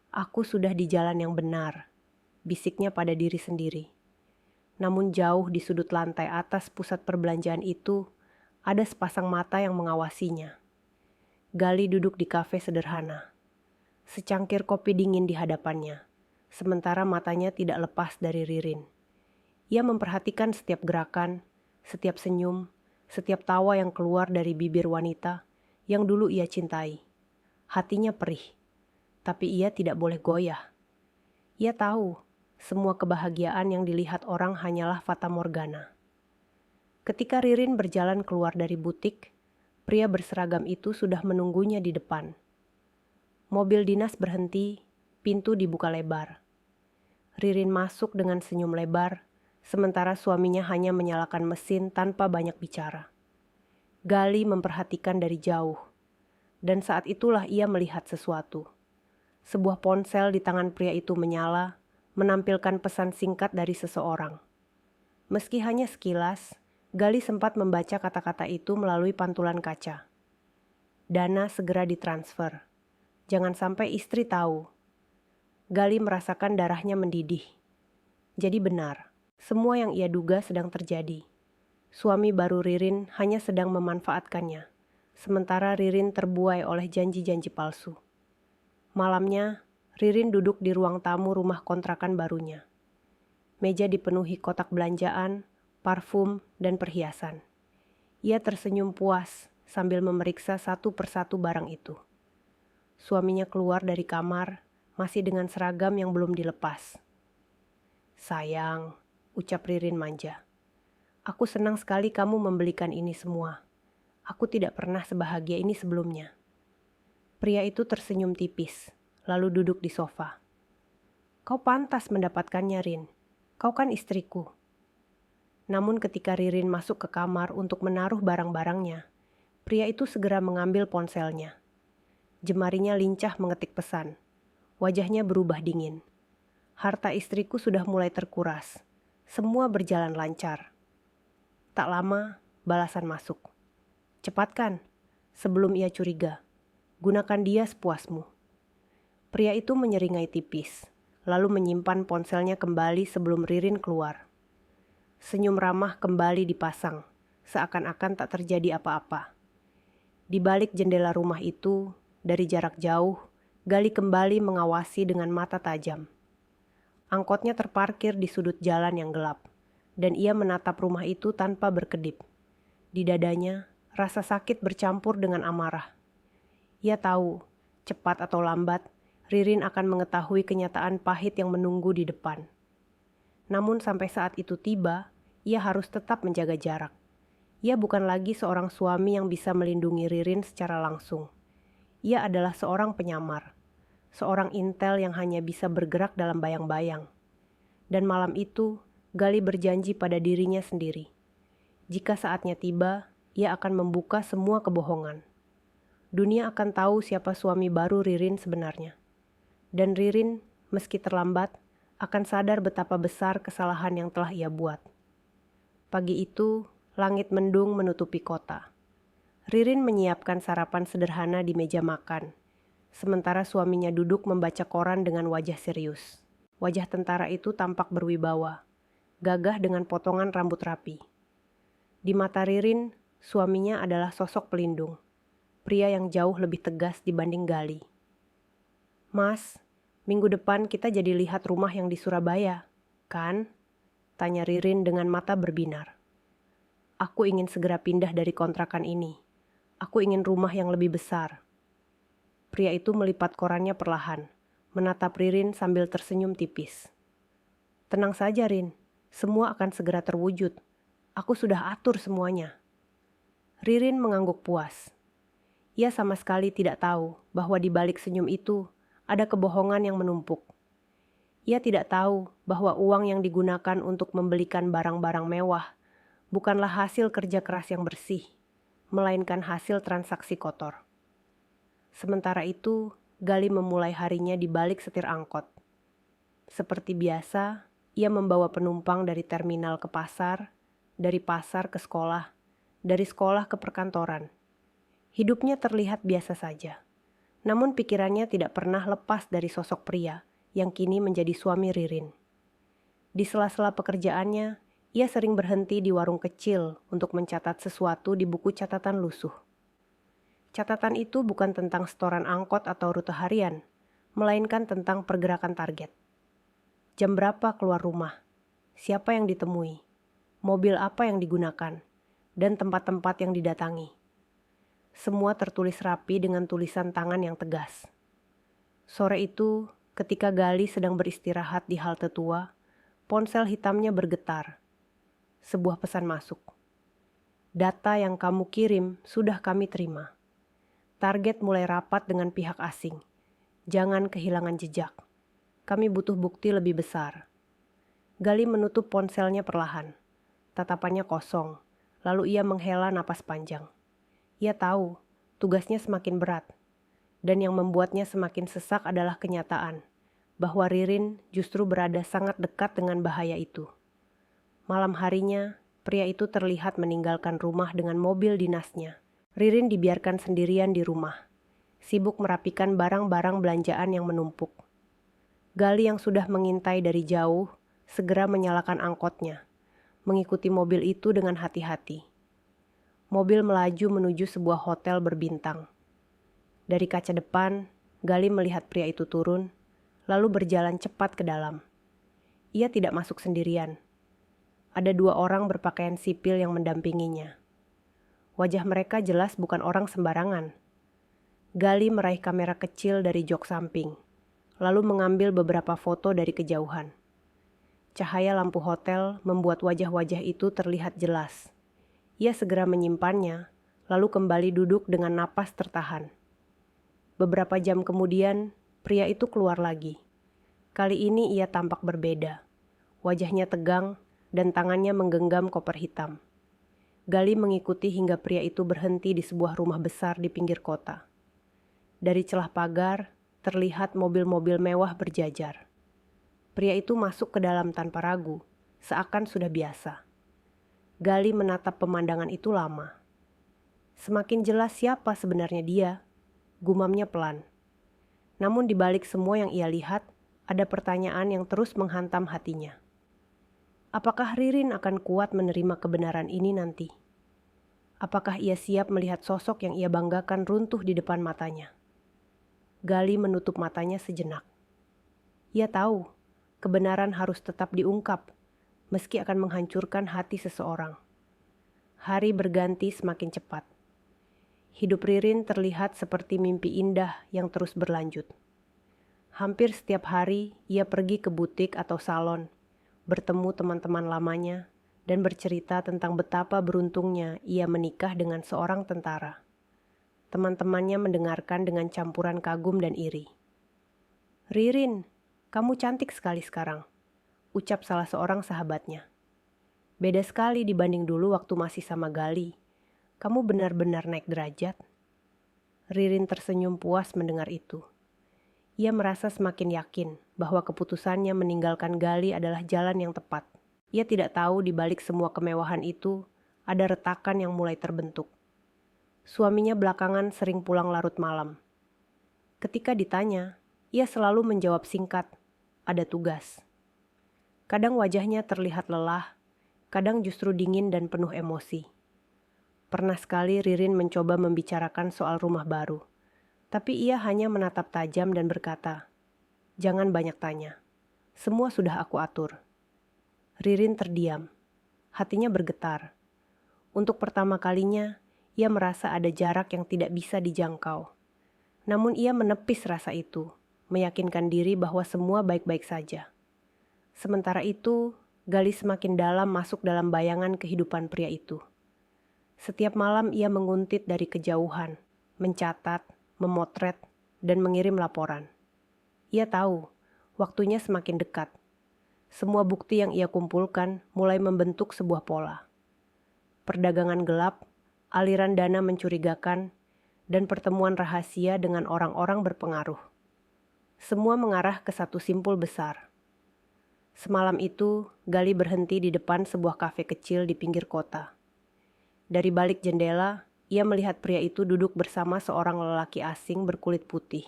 Aku sudah di jalan yang benar, bisiknya pada diri sendiri. Namun jauh di sudut lantai atas pusat perbelanjaan itu, ada sepasang mata yang mengawasinya. Gali duduk di kafe sederhana. Secangkir kopi dingin di hadapannya, sementara matanya tidak lepas dari Ririn. Ia memperhatikan setiap gerakan, setiap senyum, setiap tawa yang keluar dari bibir wanita yang dulu ia cintai. Hatinya perih, tapi ia tidak boleh goyah. Ia tahu, semua kebahagiaan yang dilihat orang hanyalah fata morgana. Ketika Ririn berjalan keluar dari butik, pria berseragam itu sudah menunggunya di depan. Mobil dinas berhenti, pintu dibuka lebar. Ririn masuk dengan senyum lebar, sementara suaminya hanya menyalakan mesin tanpa banyak bicara. Gali memperhatikan dari jauh, dan saat itulah ia melihat sesuatu. Sebuah ponsel di tangan pria itu menyala, menampilkan pesan singkat dari seseorang. Meski hanya sekilas, Gali sempat membaca kata-kata itu melalui pantulan kaca. Dana segera ditransfer. Jangan sampai istri tahu. Gali merasakan darahnya mendidih. Jadi benar, semua yang ia duga sedang terjadi. Suami baru Ririn hanya sedang memanfaatkannya, sementara Ririn terbuai oleh janji-janji palsu. Malamnya, Ririn duduk di ruang tamu rumah kontrakan barunya. Meja dipenuhi kotak belanjaan, parfum, dan perhiasan. Ia tersenyum puas sambil memeriksa satu persatu barang itu. Suaminya keluar dari kamar, masih dengan seragam yang belum dilepas. Sayang, ucap Ririn manja. Aku senang sekali kamu membelikan ini semua. Aku tidak pernah sebahagia ini sebelumnya. Pria itu tersenyum tipis, lalu duduk di sofa. Kau pantas mendapatkannya, Rin. Kau kan istriku. Namun ketika Ririn masuk ke kamar untuk menaruh barang-barangnya, pria itu segera mengambil ponselnya. Jemarinya lincah mengetik pesan. Wajahnya berubah dingin. Harta istriku sudah mulai terkuras. Semua berjalan lancar. Tak lama, balasan masuk. Cepatkan, sebelum ia curiga. Gunakan dia sepuasmu. Pria itu menyeringai tipis, lalu menyimpan ponselnya kembali sebelum Ririn keluar. Senyum ramah kembali dipasang, seakan-akan tak terjadi apa-apa. Di balik jendela rumah itu, dari jarak jauh, Gali kembali mengawasi dengan mata tajam. Angkotnya terparkir di sudut jalan yang gelap, dan ia menatap rumah itu tanpa berkedip. Di dadanya, rasa sakit bercampur dengan amarah. Ia tahu, cepat atau lambat, Ririn akan mengetahui kenyataan pahit yang menunggu di depan. Namun sampai saat itu tiba, ia harus tetap menjaga jarak. Ia bukan lagi seorang suami yang bisa melindungi Ririn secara langsung. Ia adalah seorang penyamar, seorang intel yang hanya bisa bergerak dalam bayang-bayang. Dan malam itu, Gali berjanji pada dirinya sendiri. Jika saatnya tiba, ia akan membuka semua kebohongan. Dunia akan tahu siapa suami baru Ririn sebenarnya. Dan Ririn, meski terlambat, akan sadar betapa besar kesalahan yang telah ia buat. Pagi itu, langit mendung menutupi kota. Ririn menyiapkan sarapan sederhana di meja makan, sementara suaminya duduk membaca koran dengan wajah serius. Wajah tentara itu tampak berwibawa, gagah dengan potongan rambut rapi. Di mata Ririn, suaminya adalah sosok pelindung, pria yang jauh lebih tegas dibanding Gali. Mas, minggu depan kita jadi lihat rumah yang di Surabaya, kan? Tanya Ririn dengan mata berbinar. Aku ingin segera pindah dari kontrakan ini. Aku ingin rumah yang lebih besar. Pria itu melipat korannya perlahan, menatap Ririn sambil tersenyum tipis. Tenang saja, Rin. Semua akan segera terwujud. Aku sudah atur semuanya. Ririn mengangguk puas. Ia sama sekali tidak tahu bahwa di balik senyum itu ada kebohongan yang menumpuk. Ia tidak tahu bahwa uang yang digunakan untuk membelikan barang-barang mewah bukanlah hasil kerja keras yang bersih, melainkan hasil transaksi kotor. Sementara itu, Gali memulai harinya di balik setir angkot. Seperti biasa, ia membawa penumpang dari terminal ke pasar, dari pasar ke sekolah, dari sekolah ke perkantoran. Hidupnya terlihat biasa saja, namun pikirannya tidak pernah lepas dari sosok pria yang kini menjadi suami Ririn. Di sela-sela pekerjaannya, ia sering berhenti di warung kecil untuk mencatat sesuatu di buku catatan lusuh. Catatan itu bukan tentang setoran angkot atau rute harian, melainkan tentang pergerakan target. Jam berapa keluar rumah, siapa yang ditemui, mobil apa yang digunakan, dan tempat-tempat yang didatangi. Semua tertulis rapi dengan tulisan tangan yang tegas. Sore itu, ketika Gali sedang beristirahat di halte tua, ponsel hitamnya bergetar. Sebuah pesan masuk. Data yang kamu kirim sudah kami terima. Target mulai rapat dengan pihak asing. Jangan kehilangan jejak. Kami butuh bukti lebih besar. Gali menutup ponselnya perlahan. Tatapannya kosong, lalu ia menghela napas panjang. Ia tahu, tugasnya semakin berat. Dan yang membuatnya semakin sesak adalah kenyataan bahwa Ririn justru berada sangat dekat dengan bahaya itu. Malam harinya, pria itu terlihat meninggalkan rumah dengan mobil dinasnya. Ririn dibiarkan sendirian di rumah, sibuk merapikan barang-barang belanjaan yang menumpuk. Gali yang sudah mengintai dari jauh, segera menyalakan angkotnya, mengikuti mobil itu dengan hati-hati. Mobil melaju menuju sebuah hotel berbintang. Dari kaca depan, Gali melihat pria itu turun, lalu berjalan cepat ke dalam. Ia tidak masuk sendirian. Ada 2 orang berpakaian sipil yang mendampinginya. Wajah mereka jelas bukan orang sembarangan. Gali meraih kamera kecil dari jok samping, lalu mengambil beberapa foto dari kejauhan. Cahaya lampu hotel membuat wajah-wajah itu terlihat jelas. Ia segera menyimpannya, lalu kembali duduk dengan napas tertahan. Beberapa jam kemudian, pria itu keluar lagi. Kali ini ia tampak berbeda. Wajahnya tegang dan tangannya menggenggam koper hitam. Gali mengikuti hingga pria itu berhenti di sebuah rumah besar di pinggir kota. Dari celah pagar, terlihat mobil-mobil mewah berjajar. Pria itu masuk ke dalam tanpa ragu, seakan sudah biasa. Gali menatap pemandangan itu lama. Semakin jelas siapa sebenarnya dia, gumamnya pelan. Namun di balik semua yang ia lihat, ada pertanyaan yang terus menghantam hatinya. Apakah Ririn akan kuat menerima kebenaran ini nanti? Apakah ia siap melihat sosok yang ia banggakan runtuh di depan matanya? Gali menutup matanya sejenak. Ia tahu, kebenaran harus tetap diungkap, meski akan menghancurkan hati seseorang. Hari berganti semakin cepat. Hidup Ririn terlihat seperti mimpi indah yang terus berlanjut. Hampir setiap hari ia pergi ke butik atau salon, bertemu teman-teman lamanya, dan bercerita tentang betapa beruntungnya ia menikah dengan seorang tentara. Teman-temannya mendengarkan dengan campuran kagum dan iri. "Ririn, kamu cantik sekali sekarang," ucap salah seorang sahabatnya. "Beda sekali dibanding dulu waktu masih sama Gali. Kamu benar-benar naik derajat." Ririn tersenyum puas mendengar itu. Ia merasa semakin yakin bahwa keputusannya meninggalkan Gali adalah jalan yang tepat. Ia tidak tahu di balik semua kemewahan itu ada retakan yang mulai terbentuk. Suaminya belakangan sering pulang larut malam. Ketika ditanya, ia selalu menjawab singkat, "Ada tugas." Kadang wajahnya terlihat lelah, kadang justru dingin dan penuh emosi. Pernah sekali Ririn mencoba membicarakan soal rumah baru, tapi ia hanya menatap tajam dan berkata, "Jangan banyak tanya. Semua sudah aku atur." Ririn terdiam. Hatinya bergetar. Untuk pertama kalinya, ia merasa ada jarak yang tidak bisa dijangkau. Namun ia menepis rasa itu, meyakinkan diri bahwa semua baik-baik saja. Sementara itu, Gali semakin dalam masuk dalam bayangan kehidupan pria itu. Setiap malam ia menguntit dari kejauhan, mencatat, memotret, dan mengirim laporan. Ia tahu, waktunya semakin dekat. Semua bukti yang ia kumpulkan mulai membentuk sebuah pola. Perdagangan gelap, aliran dana mencurigakan, dan pertemuan rahasia dengan orang-orang berpengaruh. Semua mengarah ke satu simpul besar. Semalam itu, Gali berhenti di depan sebuah kafe kecil di pinggir kota. Dari balik jendela, ia melihat pria itu duduk bersama seorang lelaki asing berkulit putih.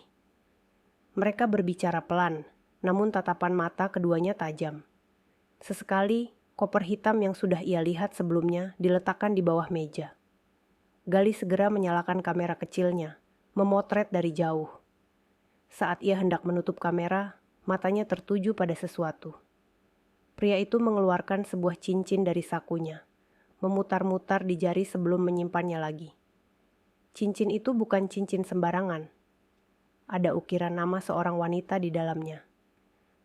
Mereka berbicara pelan, namun tatapan mata keduanya tajam. Sesekali, koper hitam yang sudah ia lihat sebelumnya diletakkan di bawah meja. Gali segera menyalakan kamera kecilnya, memotret dari jauh. Saat ia hendak menutup kamera, matanya tertuju pada sesuatu. Pria itu mengeluarkan sebuah cincin dari sakunya, memutar-mutar di jari sebelum menyimpannya lagi. Cincin itu bukan cincin sembarangan. Ada ukiran nama seorang wanita di dalamnya.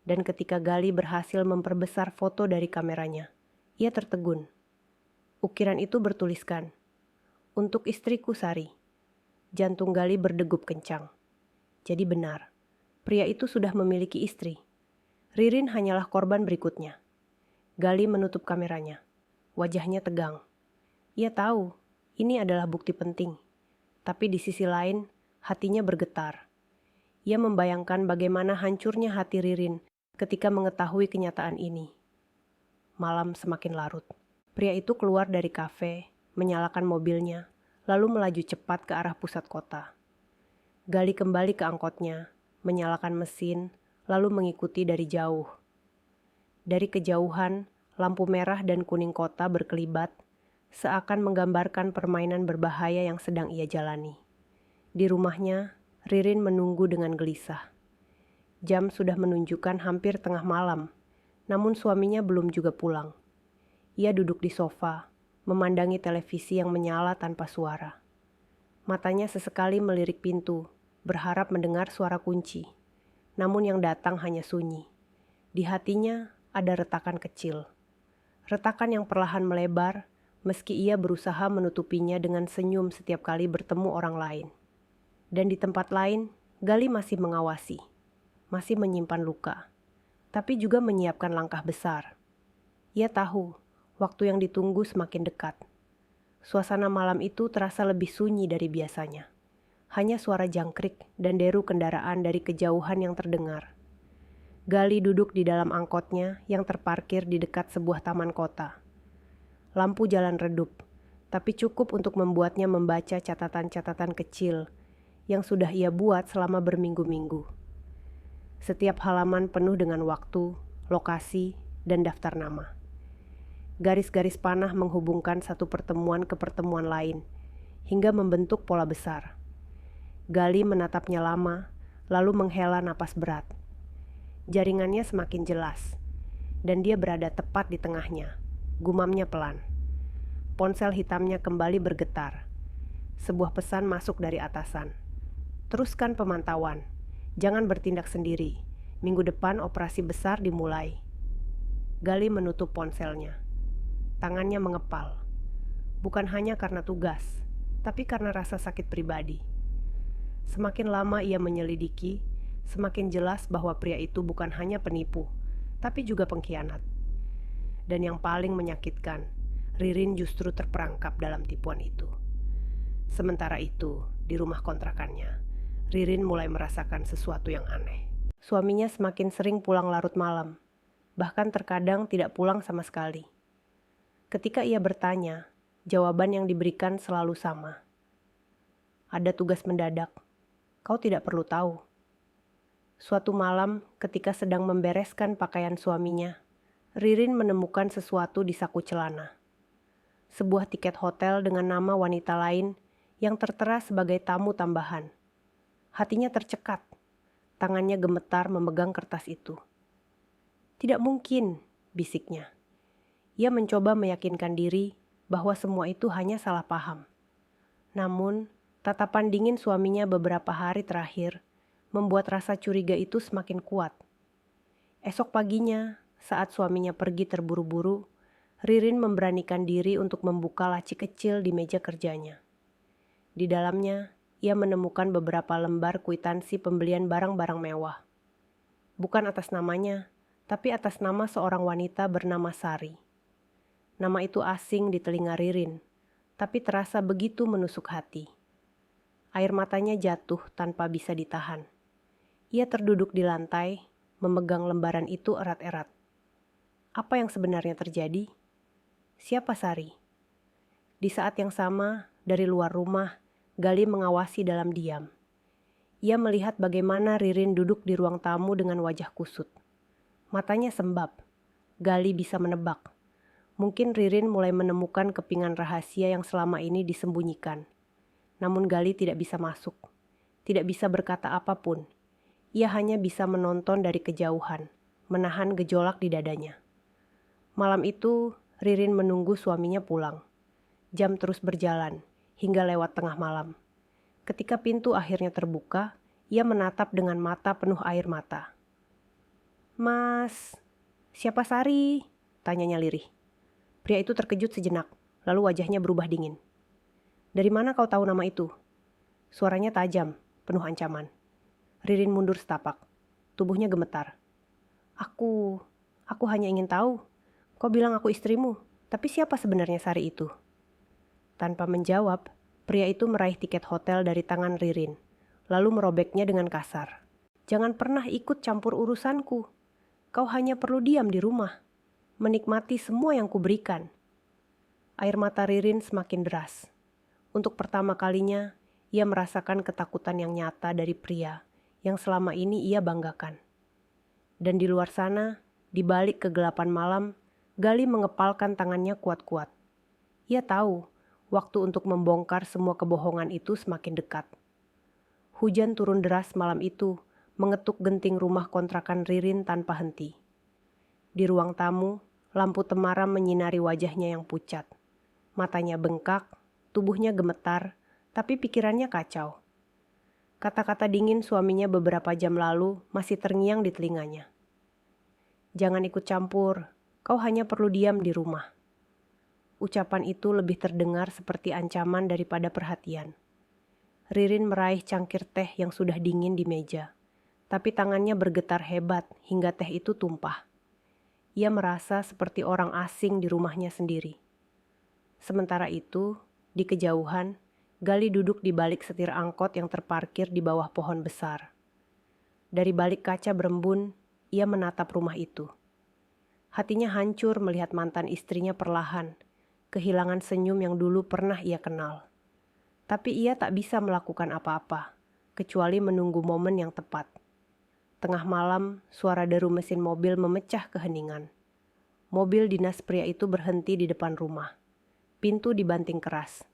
Dan ketika Gali berhasil memperbesar foto dari kameranya, ia tertegun. Ukiran itu bertuliskan, "Untuk istriku Sari." Jantung Gali berdegup kencang. Jadi benar, pria itu sudah memiliki istri. Ririn hanyalah korban berikutnya. Gali menutup kameranya. Wajahnya tegang. Ia tahu, ini adalah bukti penting. Tapi di sisi lain, hatinya bergetar. Ia membayangkan bagaimana hancurnya hati Ririn ketika mengetahui kenyataan ini. Malam semakin larut. Pria itu keluar dari kafe, menyalakan mobilnya, lalu melaju cepat ke arah pusat kota. Gali kembali ke angkotnya, menyalakan mesin, lalu mengikuti dari jauh. Dari kejauhan, lampu merah dan kuning kota berkelibat, seakan menggambarkan permainan berbahaya yang sedang ia jalani. Di rumahnya, Ririn menunggu dengan gelisah. Jam sudah menunjukkan hampir tengah malam, namun suaminya belum juga pulang. Ia duduk di sofa, memandangi televisi yang menyala tanpa suara. Matanya sesekali melirik pintu, berharap mendengar suara kunci. Namun yang datang hanya sunyi. Di hatinya ada retakan kecil. Retakan yang perlahan melebar, meski ia berusaha menutupinya dengan senyum setiap kali bertemu orang lain. Dan di tempat lain, Gali masih mengawasi, masih menyimpan luka, tapi juga menyiapkan langkah besar. Ia tahu, waktu yang ditunggu semakin dekat. Suasana malam itu terasa lebih sunyi dari biasanya. Hanya suara jangkrik dan deru kendaraan dari kejauhan yang terdengar. Gali duduk di dalam angkotnya yang terparkir di dekat sebuah taman kota. Lampu jalan redup, tapi cukup untuk membuatnya membaca catatan-catatan kecil yang sudah ia buat selama berminggu-minggu. Setiap halaman penuh dengan waktu, lokasi, dan daftar nama. Garis-garis panah menghubungkan satu pertemuan ke pertemuan lain, hingga membentuk pola besar. Gali menatapnya lama, lalu menghela napas berat. Jaringannya semakin jelas, dan dia berada tepat di tengahnya, gumamnya pelan. Ponsel hitamnya kembali bergetar. Sebuah pesan masuk dari atasan. Teruskan pemantauan, jangan bertindak sendiri. Minggu depan operasi besar dimulai. Gali menutup ponselnya. Tangannya mengepal. Bukan hanya karena tugas, tapi karena rasa sakit pribadi. Semakin lama ia menyelidiki, semakin jelas bahwa pria itu bukan hanya penipu, tapi juga pengkhianat. Dan yang paling menyakitkan, Ririn justru terperangkap dalam tipuan itu. Sementara itu, di rumah kontrakannya, Ririn mulai merasakan sesuatu yang aneh. Suaminya semakin sering pulang larut malam, bahkan terkadang tidak pulang sama sekali. Ketika ia bertanya, jawaban yang diberikan selalu sama. Ada tugas mendadak, kau tidak perlu tahu. Suatu malam, ketika sedang membereskan pakaian suaminya, Ririn menemukan sesuatu di saku celana. Sebuah tiket hotel dengan nama wanita lain yang tertera sebagai tamu tambahan. Hatinya tercekat, tangannya gemetar memegang kertas itu. Tidak mungkin, bisiknya. Ia mencoba meyakinkan diri bahwa semua itu hanya salah paham. Namun, tatapan dingin suaminya beberapa hari terakhir membuat rasa curiga itu semakin kuat. Esok paginya, saat suaminya pergi terburu-buru, Ririn memberanikan diri untuk membuka laci kecil di meja kerjanya. Di dalamnya, ia menemukan beberapa lembar kwitansi pembelian barang-barang mewah. Bukan atas namanya, tapi atas nama seorang wanita bernama Sari. Nama itu asing di telinga Ririn, tapi terasa begitu menusuk hati. Air matanya jatuh tanpa bisa ditahan. Ia terduduk di lantai, memegang lembaran itu erat-erat. Apa yang sebenarnya terjadi? Siapa Sari? Di saat yang sama, dari luar rumah, Gali mengawasi dalam diam. Ia melihat bagaimana Ririn duduk di ruang tamu dengan wajah kusut. Matanya sembab. Gali bisa menebak. Mungkin Ririn mulai menemukan kepingan rahasia yang selama ini disembunyikan. Namun Gali tidak bisa masuk. Tidak bisa berkata apapun. Ia hanya bisa menonton dari kejauhan, menahan gejolak di dadanya. Malam itu, Ririn menunggu suaminya pulang. Jam terus berjalan, hingga lewat tengah malam. Ketika pintu akhirnya terbuka, ia menatap dengan mata penuh air mata. "Mas, siapa Sari?" tanyanya lirih. Pria itu terkejut sejenak, lalu wajahnya berubah dingin. "Dari mana kau tahu nama itu?" Suaranya tajam, penuh ancaman. Ririn mundur setapak. Tubuhnya gemetar. Aku hanya ingin tahu. Kau bilang aku istrimu, tapi siapa sebenarnya Sari itu?" Tanpa menjawab, pria itu meraih tiket hotel dari tangan Ririn, lalu merobeknya dengan kasar. "Jangan pernah ikut campur urusanku. Kau hanya perlu diam di rumah, menikmati semua yang kuberikan." Air mata Ririn semakin deras. Untuk pertama kalinya, ia merasakan ketakutan yang nyata dari pria yang selama ini ia banggakan. Dan di luar sana, di balik kegelapan malam, Gali mengepalkan tangannya kuat-kuat. Ia tahu, waktu untuk membongkar semua kebohongan itu semakin dekat. Hujan turun deras malam itu, mengetuk genting rumah kontrakan Ririn tanpa henti. Di ruang tamu, lampu temaram menyinari wajahnya yang pucat. Matanya bengkak, tubuhnya gemetar, tapi pikirannya kacau. Kata-kata dingin suaminya beberapa jam lalu masih terngiang di telinganya. "Jangan ikut campur, kau hanya perlu diam di rumah." Ucapan itu lebih terdengar seperti ancaman daripada perhatian. Ririn meraih cangkir teh yang sudah dingin di meja, tapi tangannya bergetar hebat hingga teh itu tumpah. Ia merasa seperti orang asing di rumahnya sendiri. Sementara itu, di kejauhan, Gali duduk di balik setir angkot yang terparkir di bawah pohon besar. Dari balik kaca berembun, ia menatap rumah itu. Hatinya hancur melihat mantan istrinya perlahan, kehilangan senyum yang dulu pernah ia kenal. Tapi ia tak bisa melakukan apa-apa, kecuali menunggu momen yang tepat. Tengah malam, suara deru mesin mobil memecah keheningan. Mobil dinas pria itu berhenti di depan rumah. Pintu dibanting keras.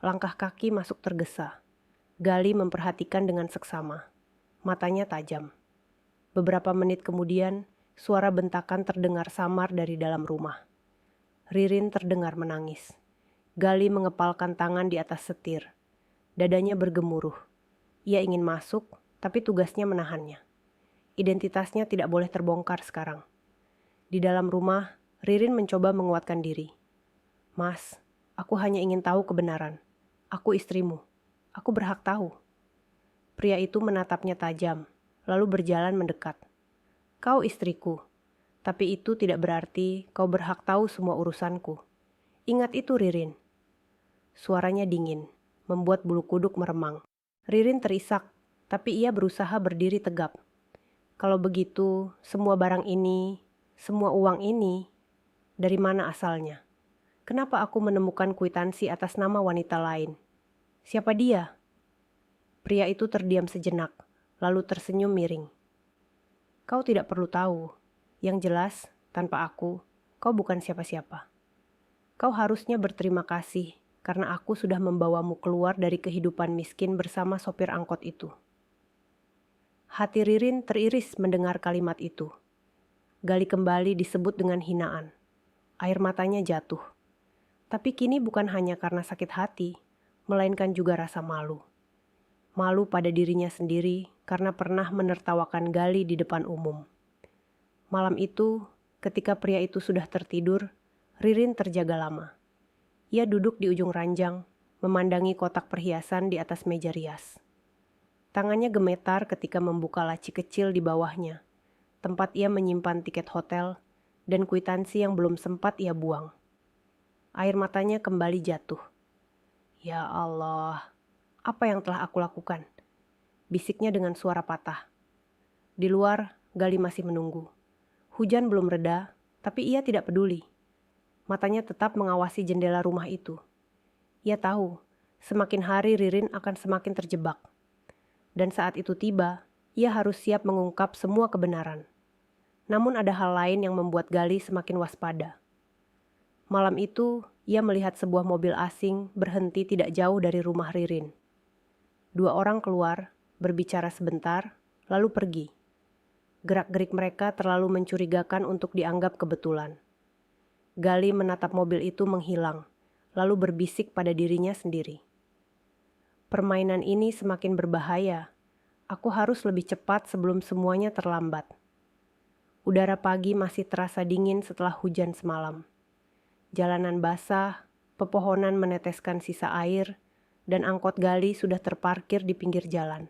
Langkah kaki masuk tergesa. Gali memperhatikan dengan seksama. Matanya tajam. Beberapa menit kemudian, suara bentakan terdengar samar dari dalam rumah. Ririn terdengar menangis. Gali mengepalkan tangan di atas setir. Dadanya bergemuruh. Ia ingin masuk, tapi tugasnya menahannya. Identitasnya tidak boleh terbongkar sekarang. Di dalam rumah, Ririn mencoba menguatkan diri. "Mas, aku hanya ingin tahu kebenaran. Aku istrimu. Aku berhak tahu." Pria itu menatapnya tajam, lalu berjalan mendekat. "Kau istriku. Tapi itu tidak berarti kau berhak tahu semua urusanku. Ingat itu, Ririn." Suaranya dingin, membuat bulu kuduk meremang. Ririn terisak, tapi ia berusaha berdiri tegap. "Kalau begitu, semua barang ini, semua uang ini, dari mana asalnya? Kenapa aku menemukan kwitansi atas nama wanita lain? Siapa dia?" Pria itu terdiam sejenak, lalu tersenyum miring. "Kau tidak perlu tahu. Yang jelas, tanpa aku, kau bukan siapa-siapa. Kau harusnya berterima kasih karena aku sudah membawamu keluar dari kehidupan miskin bersama sopir angkot itu." Hati Ririn teriris mendengar kalimat itu. Gali kembali disebut dengan hinaan. Air matanya jatuh. Tapi kini bukan hanya karena sakit hati, melainkan juga rasa malu. Malu pada dirinya sendiri karena pernah menertawakan Gali di depan umum. Malam itu, ketika pria itu sudah tertidur, Ririn terjaga lama. Ia duduk di ujung ranjang, memandangi kotak perhiasan di atas meja rias. Tangannya gemetar ketika membuka laci kecil di bawahnya, tempat ia menyimpan tiket hotel dan kwitansi yang belum sempat ia buang. Air matanya kembali jatuh. Ya Allah, apa yang telah aku lakukan? Bisiknya dengan suara patah. Di luar, Gali masih menunggu. Hujan belum reda, tapi ia tidak peduli. Matanya tetap mengawasi jendela rumah itu. Ia tahu, semakin hari Ririn akan semakin terjebak. Dan saat itu tiba, ia harus siap mengungkap semua kebenaran. Namun ada hal lain yang membuat Gali semakin waspada. Malam itu, ia melihat sebuah mobil asing berhenti tidak jauh dari rumah Ririn. 2 orang keluar, berbicara sebentar, lalu pergi. Gerak-gerik mereka terlalu mencurigakan untuk dianggap kebetulan. Gali menatap mobil itu menghilang, lalu berbisik pada dirinya sendiri. Permainan ini semakin berbahaya. Aku harus lebih cepat sebelum semuanya terlambat. Udara pagi masih terasa dingin setelah hujan semalam. Jalanan basah, pepohonan meneteskan sisa air, dan angkot Gali sudah terparkir di pinggir jalan.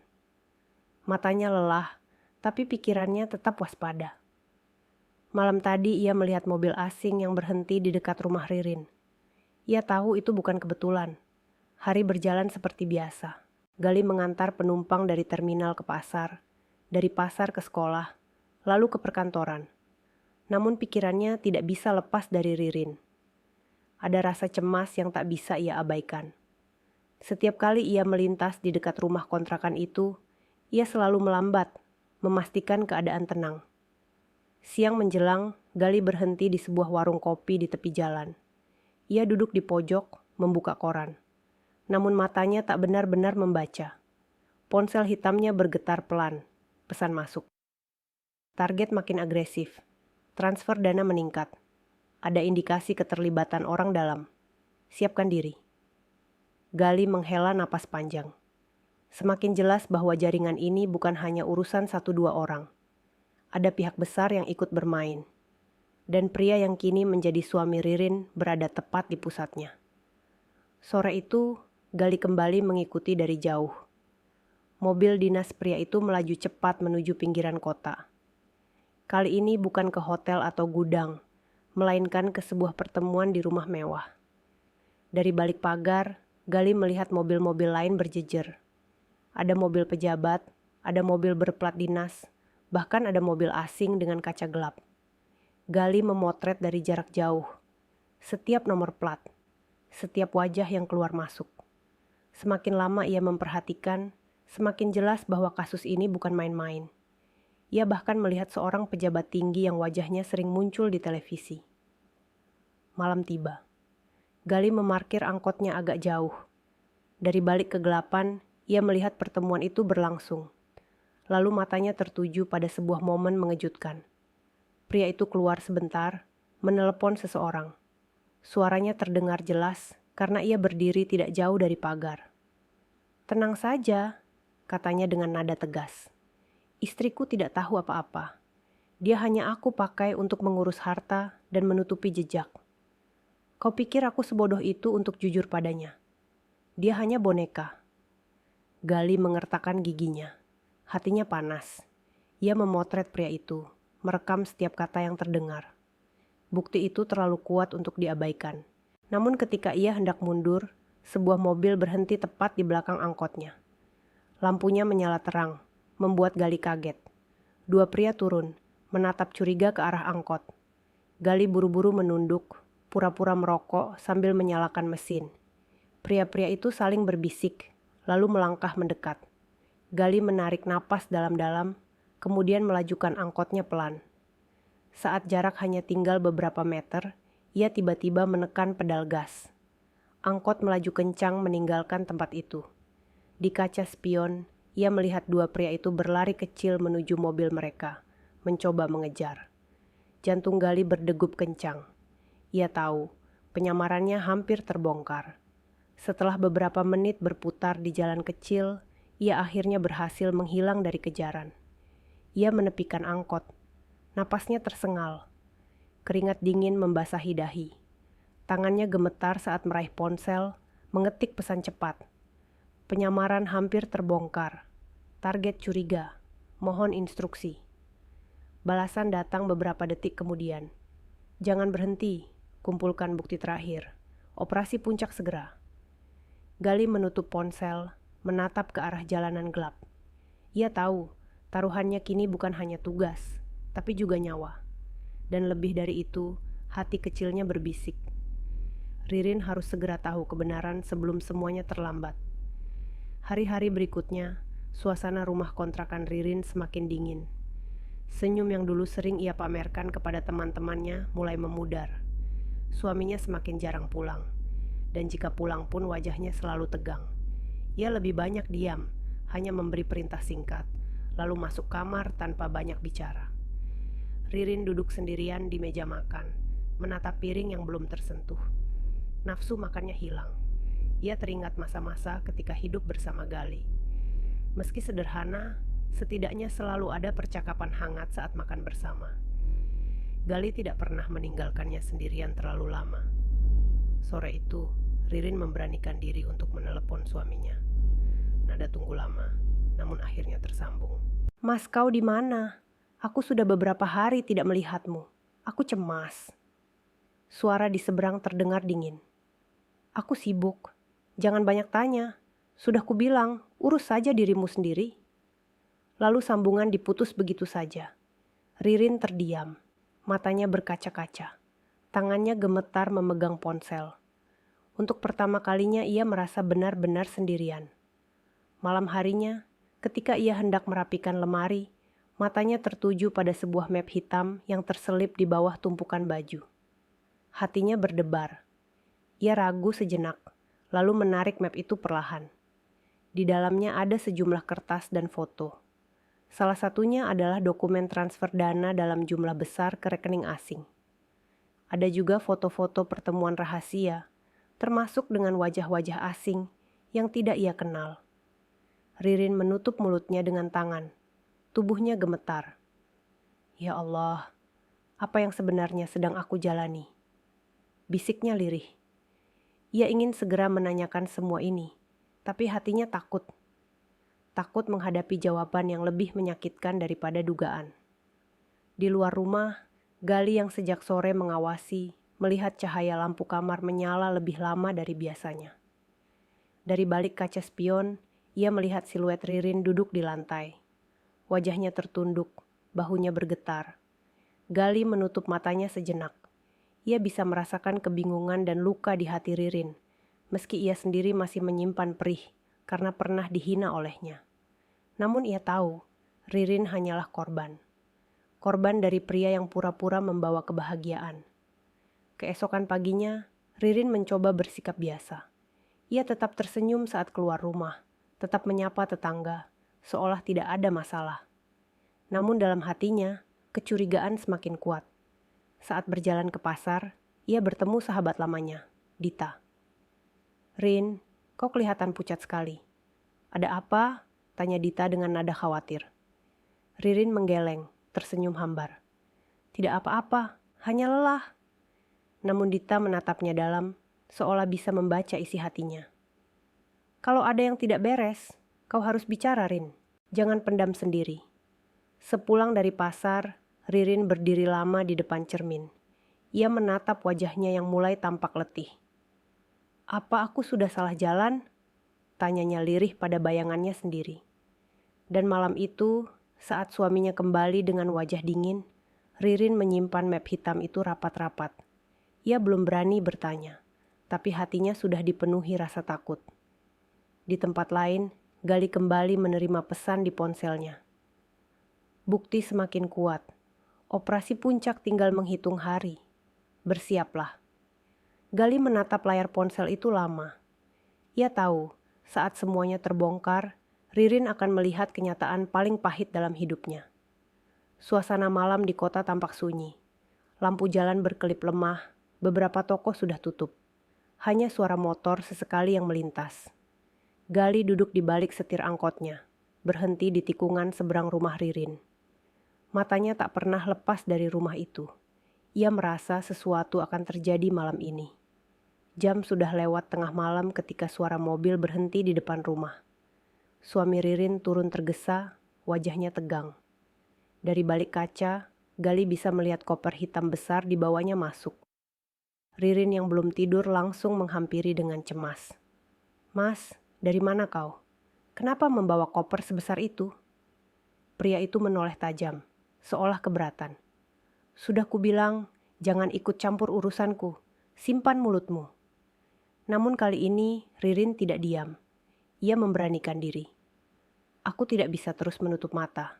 Matanya lelah, tapi pikirannya tetap waspada. Malam tadi ia melihat mobil asing yang berhenti di dekat rumah Ririn. Ia tahu itu bukan kebetulan. Hari berjalan seperti biasa. Gali mengantar penumpang dari terminal ke pasar, dari pasar ke sekolah, lalu ke perkantoran. Namun pikirannya tidak bisa lepas dari Ririn. Ada rasa cemas yang tak bisa ia abaikan. Setiap kali ia melintas di dekat rumah kontrakan itu, ia selalu melambat, memastikan keadaan tenang. Siang menjelang, Gali berhenti di sebuah warung kopi di tepi jalan. Ia duduk di pojok, membuka koran. Namun matanya tak benar-benar membaca. Ponsel hitamnya bergetar pelan. Pesan masuk. Target makin agresif. Transfer dana meningkat. Ada indikasi keterlibatan orang dalam. Siapkan diri. Gali menghela napas panjang. Semakin jelas bahwa jaringan ini bukan hanya urusan 1-2 orang. Ada pihak besar yang ikut bermain. Dan pria yang kini menjadi suami Ririn berada tepat di pusatnya. Sore itu, Gali kembali mengikuti dari jauh. Mobil dinas pria itu melaju cepat menuju pinggiran kota. Kali ini bukan ke hotel atau gudang, melainkan ke sebuah pertemuan di rumah mewah. Dari balik pagar, Gali melihat mobil-mobil lain berjejer. Ada mobil pejabat, ada mobil berplat dinas, bahkan ada mobil asing dengan kaca gelap. Gali memotret dari jarak jauh. Setiap nomor plat, setiap wajah yang keluar masuk. Semakin lama ia memperhatikan, semakin jelas bahwa kasus ini bukan main-main. Ia bahkan melihat seorang pejabat tinggi yang wajahnya sering muncul di televisi. Malam tiba. Gali memarkir angkotnya agak jauh. Dari balik kegelapan, ia melihat pertemuan itu berlangsung. Lalu matanya tertuju pada sebuah momen mengejutkan. Pria itu keluar sebentar, menelepon seseorang. Suaranya terdengar jelas karena ia berdiri tidak jauh dari pagar. "Tenang saja," katanya dengan nada tegas. "Istriku tidak tahu apa-apa. Dia hanya aku pakai untuk mengurus harta dan menutupi jejak. Kau pikir aku sebodoh itu untuk jujur padanya? Dia hanya boneka." Gali mengertakkan giginya. Hatinya panas. Ia memotret pria itu, merekam setiap kata yang terdengar. Bukti itu terlalu kuat untuk diabaikan. Namun ketika ia hendak mundur, sebuah mobil berhenti tepat di belakang angkotnya. Lampunya menyala terang, membuat Gali kaget. 2 pria turun, menatap curiga ke arah angkot. Gali buru-buru menunduk, pura-pura merokok sambil menyalakan mesin. Pria-pria itu saling berbisik, lalu melangkah mendekat. Gali menarik napas dalam-dalam, kemudian melajukan angkotnya pelan. Saat jarak hanya tinggal beberapa meter, ia tiba-tiba menekan pedal gas. Angkot melaju kencang meninggalkan tempat itu. Di kaca spion, ia melihat 2 pria itu berlari kecil menuju mobil mereka, mencoba mengejar. Jantung Gali berdegup kencang. Ia tahu, penyamarannya hampir terbongkar. Setelah beberapa menit berputar di jalan kecil, ia akhirnya berhasil menghilang dari kejaran. Ia menepikan angkot. Napasnya tersengal. Keringat dingin membasahi dahi. Tangannya gemetar saat meraih ponsel, Mengetik pesan cepat. Penyamaran hampir terbongkar. Target curiga. Mohon instruksi. Balasan datang beberapa detik kemudian. Jangan berhenti. Kumpulkan bukti terakhir. Operasi puncak segera. Gali menutup ponsel, menatap ke arah jalanan gelap. Ia tahu, taruhannya kini bukan hanya tugas, tapi juga nyawa. Dan lebih dari itu, hati kecilnya berbisik. Ririn harus segera tahu kebenaran sebelum semuanya terlambat. Hari-hari berikutnya, suasana rumah kontrakan Ririn semakin dingin. Senyum yang dulu sering ia pamerkan kepada teman-temannya mulai memudar. Suaminya semakin jarang pulang, dan jika pulang pun wajahnya selalu tegang. Ia lebih banyak diam, hanya memberi perintah singkat, lalu masuk kamar tanpa banyak bicara. Ririn duduk sendirian di meja makan, menatap piring yang belum tersentuh. Nafsu makannya hilang. Ia teringat masa-masa ketika hidup bersama Gali. Meski sederhana, setidaknya selalu ada percakapan hangat saat makan bersama. Gali tidak pernah meninggalkannya sendirian terlalu lama. Sore itu, Ririn memberanikan diri untuk menelepon suaminya. Nada tunggu lama, namun akhirnya tersambung. Mas, kau di mana? Aku sudah beberapa hari tidak melihatmu. Aku cemas. Suara di seberang terdengar dingin. Aku sibuk. Jangan banyak tanya. Sudah kubilang, urus saja dirimu sendiri. Lalu sambungan diputus begitu saja. Ririn terdiam. Matanya berkaca-kaca. Tangannya gemetar memegang ponsel. Untuk pertama kalinya ia merasa benar-benar sendirian. Malam harinya, ketika ia hendak merapikan lemari, matanya tertuju pada sebuah map hitam yang terselip di bawah tumpukan baju. Hatinya berdebar. Ia ragu sejenak, lalu menarik map itu perlahan. Di dalamnya ada sejumlah kertas dan foto. Salah satunya adalah dokumen transfer dana dalam jumlah besar ke rekening asing. Ada juga foto-foto pertemuan rahasia, termasuk dengan wajah-wajah asing yang tidak ia kenal. Ririn menutup mulutnya dengan tangan. Tubuhnya gemetar. Ya Allah, apa yang sebenarnya sedang aku jalani? Bisiknya lirih. Ia ingin segera menanyakan semua ini, tapi hatinya takut. Takut menghadapi jawaban yang lebih menyakitkan daripada dugaan. Di luar rumah, Gali yang sejak sore mengawasi, melihat cahaya lampu kamar menyala lebih lama dari biasanya. Dari balik kaca spion, ia melihat siluet Ririn duduk di lantai. Wajahnya tertunduk, bahunya bergetar. Gali menutup matanya sejenak. Ia bisa merasakan kebingungan dan luka di hati Ririn, meski ia sendiri masih menyimpan perih karena pernah dihina olehnya. Namun ia tahu, Ririn hanyalah korban. Korban dari pria yang pura-pura membawa kebahagiaan. Keesokan paginya, Ririn mencoba bersikap biasa. Ia tetap tersenyum saat keluar rumah, tetap menyapa tetangga, seolah tidak ada masalah. Namun dalam hatinya, kecurigaan semakin kuat. Saat berjalan ke pasar, ia bertemu sahabat lamanya, Dita. Rin, kau kelihatan pucat sekali. Ada apa? Tanya Dita dengan nada khawatir. Ririn menggeleng, tersenyum hambar. Tidak apa-apa, hanya lelah. Namun Dita menatapnya dalam, seolah bisa membaca isi hatinya. Kalau ada yang tidak beres, kau harus bicara, Rin. Jangan pendam sendiri. Sepulang dari pasar, Ririn berdiri lama di depan cermin. Ia menatap wajahnya yang mulai tampak letih. Apa aku sudah salah jalan? Tanyanya lirih pada bayangannya sendiri. Dan malam itu, saat suaminya kembali dengan wajah dingin, Ririn menyimpan map hitam itu rapat-rapat. Ia belum berani bertanya, tapi hatinya sudah dipenuhi rasa takut. Di tempat lain, Gali kembali menerima pesan di ponselnya. Bukti semakin kuat. Operasi puncak tinggal menghitung hari. Bersiaplah. Gali menatap layar ponsel itu lama. Ia tahu, saat semuanya terbongkar, Ririn akan melihat kenyataan paling pahit dalam hidupnya. Suasana malam di kota tampak sunyi. Lampu jalan berkelip lemah, beberapa toko sudah tutup. Hanya suara motor sesekali yang melintas. Gali duduk di balik setir angkotnya, berhenti di tikungan seberang rumah Ririn. Matanya tak pernah lepas dari rumah itu. Ia merasa sesuatu akan terjadi malam ini. Jam sudah lewat tengah malam ketika suara mobil berhenti di depan rumah. Suami Ririn turun tergesa, wajahnya tegang. Dari balik kaca, Gali bisa melihat koper hitam besar dibawanya masuk. Ririn yang belum tidur langsung menghampiri dengan cemas. "Mas, dari mana kau? Kenapa membawa koper sebesar itu?" Pria itu menoleh tajam, seolah keberatan. "Sudah kubilang, jangan ikut campur urusanku. Simpan mulutmu." Namun kali ini Ririn tidak diam. Ia memberanikan diri. "Aku tidak bisa terus menutup mata.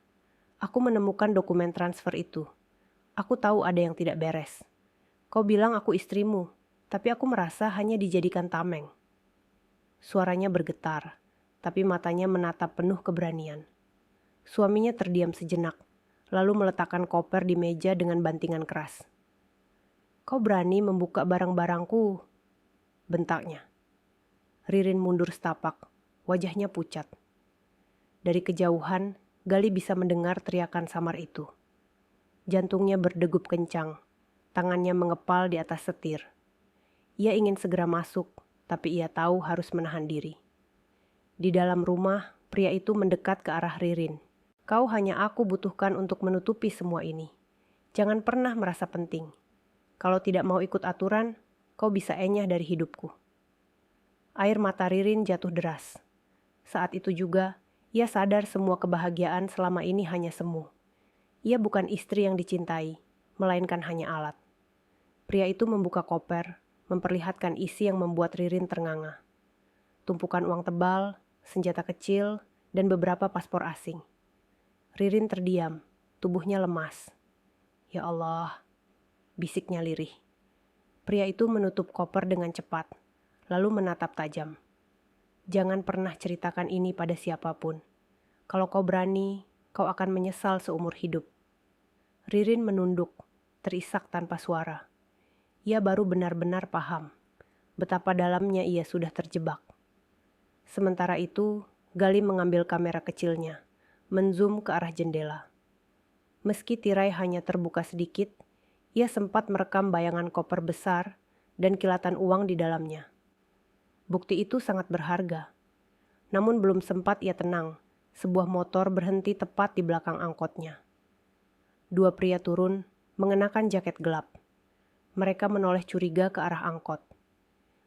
Aku menemukan dokumen transfer itu. Aku tahu ada yang tidak beres. Kau bilang aku istrimu, tapi aku merasa hanya dijadikan tameng." Suaranya bergetar, tapi matanya menatap penuh keberanian. Suaminya terdiam sejenak, lalu meletakkan koper di meja dengan bantingan keras. "Kau berani membuka barang-barangku?" bentaknya. Ririn mundur setapak, wajahnya pucat. Dari kejauhan, Gali bisa mendengar teriakan samar itu. Jantungnya berdegup kencang, tangannya mengepal di atas setir. Ia ingin segera masuk, tapi ia tahu harus menahan diri. Di dalam rumah, pria itu mendekat ke arah Ririn. "Kau hanya aku butuhkan untuk menutupi semua ini. Jangan pernah merasa penting. Kalau tidak mau ikut aturan, kau bisa enyah dari hidupku." Air mata Ririn jatuh deras. Saat itu juga, ia sadar semua kebahagiaan selama ini hanya semu. Ia bukan istri yang dicintai, melainkan hanya alat. Pria itu membuka koper, memperlihatkan isi yang membuat Ririn ternganga. Tumpukan uang tebal, senjata kecil, dan beberapa paspor asing. Ririn terdiam, tubuhnya lemas. "Ya Allah," bisiknya lirih. Pria itu menutup koper dengan cepat, lalu menatap tajam. "Jangan pernah ceritakan ini pada siapapun. Kalau kau berani, kau akan menyesal seumur hidup." Ririn menunduk, terisak tanpa suara. Ia baru benar-benar paham betapa dalamnya ia sudah terjebak. Sementara itu, Gali mengambil kamera kecilnya, menzoom ke arah jendela. Meski tirai hanya terbuka sedikit, ia sempat merekam bayangan koper besar dan kilatan uang di dalamnya. Bukti itu sangat berharga. Namun belum sempat ia tenang, sebuah motor berhenti tepat di belakang angkotnya. Dua pria turun, mengenakan jaket gelap. Mereka menoleh curiga ke arah angkot.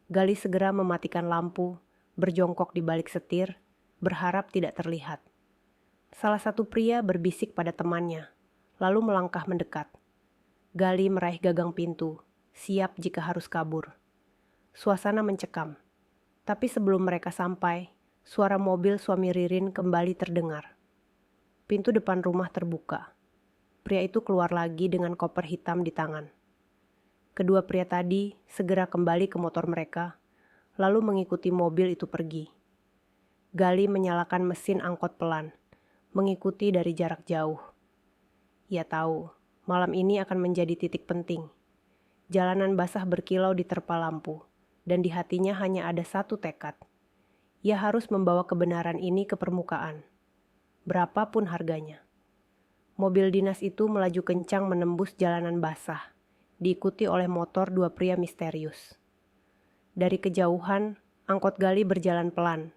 Gali segera mematikan lampu, berjongkok di balik setir, berharap tidak terlihat. Salah satu pria berbisik pada temannya, lalu melangkah mendekat. Gali meraih gagang pintu, siap jika harus kabur. Suasana mencekam, tapi sebelum mereka sampai, suara mobil suami Ririn kembali terdengar. Pintu depan rumah terbuka. Pria itu keluar lagi dengan koper hitam di tangan. Kedua pria tadi segera kembali ke motor mereka, lalu mengikuti mobil itu pergi. Gali menyalakan mesin angkot pelan, mengikuti dari jarak jauh. Ia tahu, malam ini akan menjadi titik penting. Jalanan basah berkilau diterpa lampu, dan di hatinya hanya ada satu tekad. Ia harus membawa kebenaran ini ke permukaan, berapapun harganya. Mobil dinas itu melaju kencang menembus jalanan basah, diikuti oleh motor dua pria misterius. Dari kejauhan, angkot Gali berjalan pelan,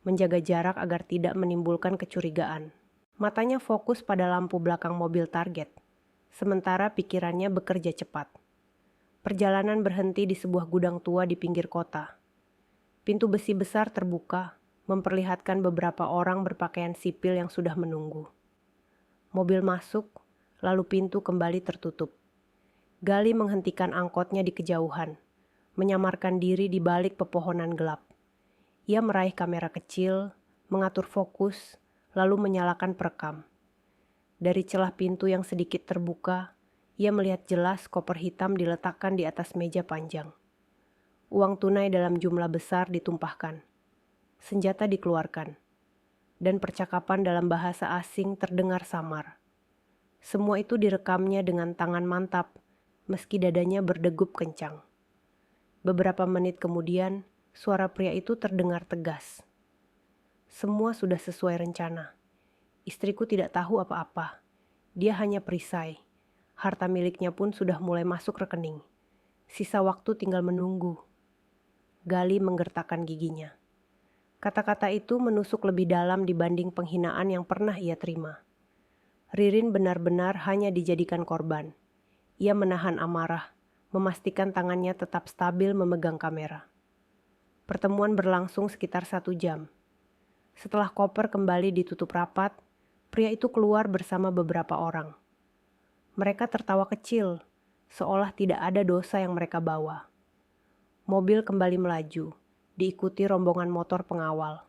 menjaga jarak agar tidak menimbulkan kecurigaan. Matanya fokus pada lampu belakang mobil target, sementara pikirannya bekerja cepat. Perjalanan berhenti di sebuah gudang tua di pinggir kota. Pintu besi besar terbuka, memperlihatkan beberapa orang berpakaian sipil yang sudah menunggu. Mobil masuk, lalu pintu kembali tertutup. Gali menghentikan angkotnya di kejauhan, menyamarkan diri di balik pepohonan gelap. Ia meraih kamera kecil, mengatur fokus, lalu menyalakan perekam. Dari celah pintu yang sedikit terbuka, ia melihat jelas koper hitam diletakkan di atas meja panjang. Uang tunai dalam jumlah besar ditumpahkan. Senjata dikeluarkan. Dan percakapan dalam bahasa asing terdengar samar. Semua itu direkamnya dengan tangan mantap, meski dadanya berdegup kencang. Beberapa menit kemudian, suara pria itu terdengar tegas. "Semua sudah sesuai rencana. Istriku tidak tahu apa-apa. Dia hanya perisai. Harta miliknya pun sudah mulai masuk rekening. Sisa waktu tinggal menunggu." Gali menggertakkan giginya. Kata-kata itu menusuk lebih dalam dibanding penghinaan yang pernah ia terima. Ririn benar-benar hanya dijadikan korban. Ia menahan amarah, memastikan tangannya tetap stabil memegang kamera. Pertemuan berlangsung sekitar 1 jam. Setelah koper kembali ditutup rapat, pria itu keluar bersama beberapa orang. Mereka tertawa kecil, seolah tidak ada dosa yang mereka bawa. Mobil kembali melaju, diikuti rombongan motor pengawal.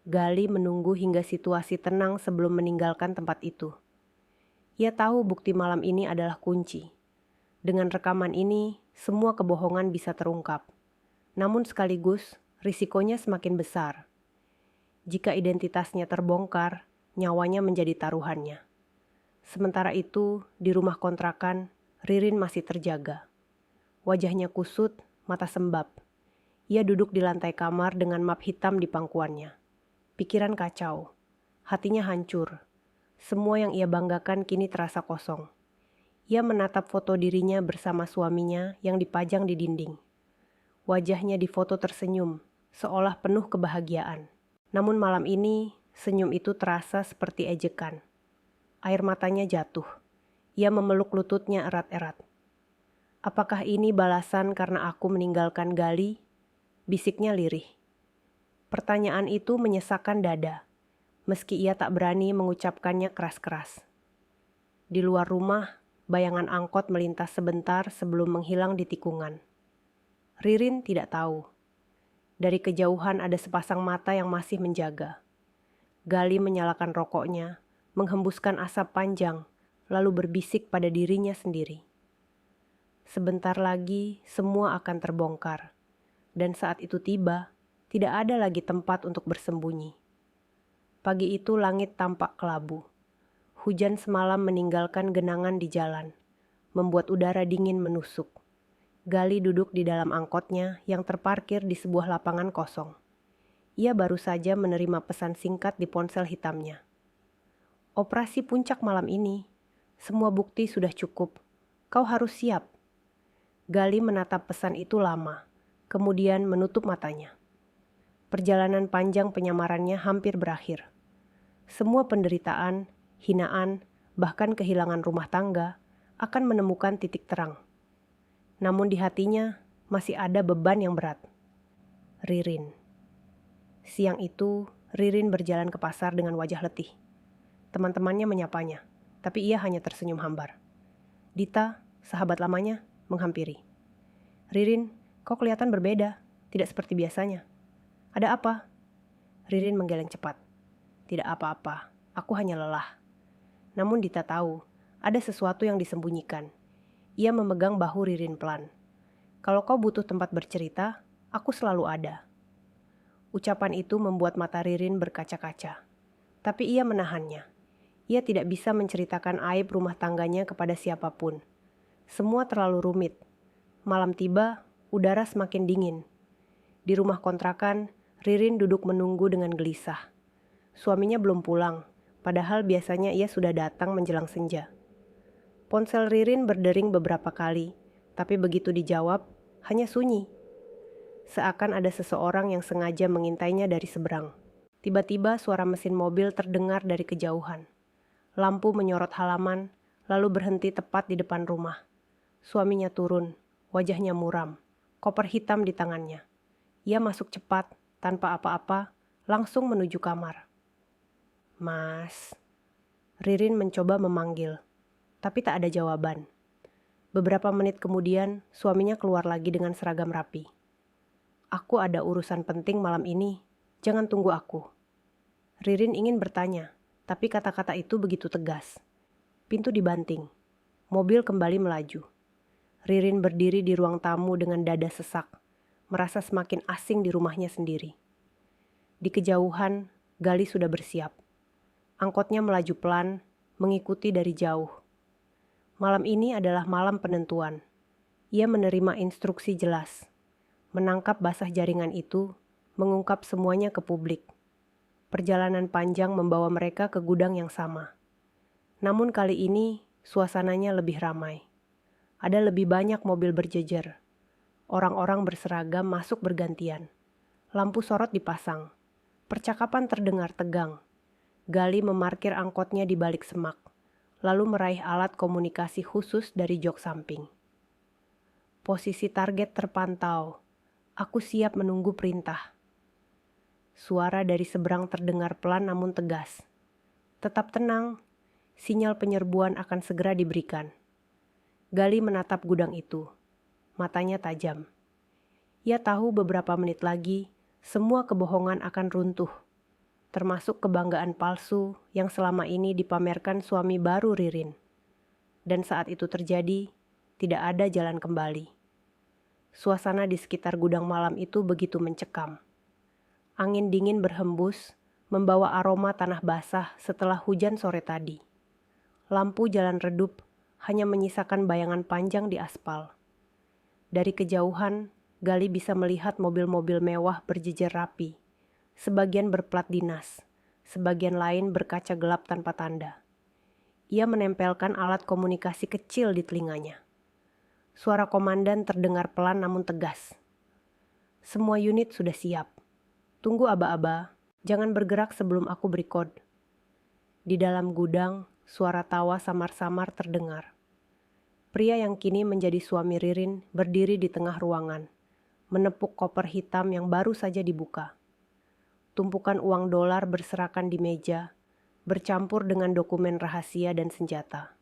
Gali menunggu hingga situasi tenang sebelum meninggalkan tempat itu. Ia tahu bukti malam ini adalah kunci. Dengan rekaman ini, semua kebohongan bisa terungkap. Namun sekaligus, risikonya semakin besar. Jika identitasnya terbongkar, nyawanya menjadi taruhannya. Sementara itu, di rumah kontrakan, Ririn masih terjaga. Wajahnya kusut, mata sembab. Ia duduk di lantai kamar dengan map hitam di pangkuannya. Pikiran kacau, hatinya hancur. Semua yang ia banggakan kini terasa kosong. Ia menatap foto dirinya bersama suaminya yang dipajang di dinding. Wajahnya di foto tersenyum, seolah penuh kebahagiaan. Namun malam ini, senyum itu terasa seperti ejekan. Air matanya jatuh. Ia memeluk lututnya erat-erat. Apakah ini balasan karena aku meninggalkan Gali? Bisiknya lirih. Pertanyaan itu menyesakkan dada, meski ia tak berani mengucapkannya keras-keras. Di luar rumah, bayangan angkot melintas sebentar sebelum menghilang di tikungan. Ririn tidak tahu. Dari kejauhan ada sepasang mata yang masih menjaga. Gali menyalakan rokoknya, menghembuskan asap panjang, lalu berbisik pada dirinya sendiri. Sebentar lagi semua akan terbongkar. Dan saat itu tiba, tidak ada lagi tempat untuk bersembunyi. Pagi itu langit tampak kelabu. Hujan semalam meninggalkan genangan di jalan, membuat udara dingin menusuk. Gali duduk di dalam angkotnya yang terparkir di sebuah lapangan kosong. Ia baru saja menerima pesan singkat di ponsel hitamnya. Operasi puncak malam ini, semua bukti sudah cukup. Kau harus siap. Gali menatap pesan itu lama, kemudian menutup matanya. Perjalanan panjang penyamarannya hampir berakhir. Semua penderitaan, hinaan, bahkan kehilangan rumah tangga akan menemukan titik terang. Namun di hatinya masih ada beban yang berat. Ririn. Siang itu, Ririn berjalan ke pasar dengan wajah letih. Teman-temannya menyapanya, tapi ia hanya tersenyum hambar. Dita, sahabat lamanya, menghampiri. Ririn, kau kelihatan berbeda, tidak seperti biasanya. Ada apa? Ririn menggeleng cepat. Tidak apa-apa, aku hanya lelah. Namun Dita tahu, ada sesuatu yang disembunyikan. Ia memegang bahu Ririn pelan. Kalau kau butuh tempat bercerita, aku selalu ada. Ucapan itu membuat mata Ririn berkaca-kaca. Tapi ia menahannya. Ia tidak bisa menceritakan aib rumah tangganya kepada siapapun. Semua terlalu rumit. Malam tiba, udara semakin dingin. Di rumah kontrakan, Ririn duduk menunggu dengan gelisah. Suaminya belum pulang, padahal biasanya ia sudah datang menjelang senja. Ponsel Ririn berdering beberapa kali, tapi begitu dijawab, hanya sunyi. Seakan ada seseorang yang sengaja mengintainya dari seberang. Tiba-tiba suara mesin mobil terdengar dari kejauhan. Lampu menyorot halaman, lalu berhenti tepat di depan rumah. Suaminya turun, wajahnya muram, koper hitam di tangannya. Ia masuk cepat, tanpa apa-apa, langsung menuju kamar. Mas. Ririn mencoba memanggil, tapi tak ada jawaban. Beberapa menit kemudian, suaminya keluar lagi dengan seragam rapi. Aku ada urusan penting malam ini, jangan tunggu aku. Ririn ingin bertanya, tapi kata-kata itu begitu tegas. Pintu dibanting. Mobil kembali melaju. Ririn berdiri di ruang tamu dengan dada sesak, merasa semakin asing di rumahnya sendiri. Di kejauhan, Gali sudah bersiap. Angkotnya melaju pelan, mengikuti dari jauh. Malam ini adalah malam penentuan. Ia menerima instruksi jelas. Menangkap basah jaringan itu, mengungkap semuanya ke publik. Perjalanan panjang membawa mereka ke gudang yang sama. Namun kali ini, suasananya lebih ramai. Ada lebih banyak mobil berjejer. Orang-orang berseragam masuk bergantian. Lampu sorot dipasang. Percakapan terdengar tegang. Gali memarkir angkotnya di balik semak, lalu meraih alat komunikasi khusus dari jok samping. Posisi target terpantau. Aku siap menunggu perintah. Suara dari seberang terdengar pelan namun tegas. Tetap tenang, sinyal penyerbuan akan segera diberikan. Gali menatap gudang itu. Matanya tajam. Ia tahu beberapa menit lagi, semua kebohongan akan runtuh. Termasuk kebanggaan palsu yang selama ini dipamerkan suami baru Ririn. Dan saat itu terjadi, tidak ada jalan kembali. Suasana di sekitar gudang malam itu begitu mencekam. Angin dingin berhembus, membawa aroma tanah basah setelah hujan sore tadi. Lampu jalan redup hanya menyisakan bayangan panjang di aspal. Dari kejauhan, Gali bisa melihat mobil-mobil mewah berjejer rapi. Sebagian berplat dinas, sebagian lain berkaca gelap tanpa tanda. Ia menempelkan alat komunikasi kecil di telinganya. Suara komandan terdengar pelan namun tegas. Semua unit sudah siap. Tunggu aba-aba, jangan bergerak sebelum aku beri kode. Di dalam gudang, suara tawa samar-samar terdengar. Pria yang kini menjadi suami Ririn berdiri di tengah ruangan, menepuk koper hitam yang baru saja dibuka. Tumpukan uang dolar berserakan di meja, bercampur dengan dokumen rahasia dan senjata.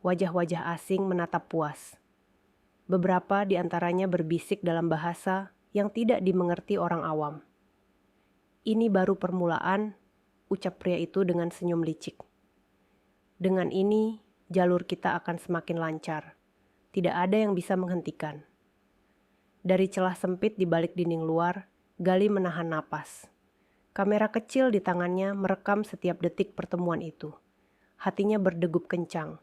Wajah-wajah asing menatap puas. Beberapa di antaranya berbisik dalam bahasa yang tidak dimengerti orang awam. Ini baru permulaan, ucap pria itu dengan senyum licik. Dengan ini, jalur kita akan semakin lancar. Tidak ada yang bisa menghentikan. Dari celah sempit di balik dinding luar, Gali menahan napas. Kamera kecil di tangannya merekam setiap detik pertemuan itu. Hatinya berdegup kencang.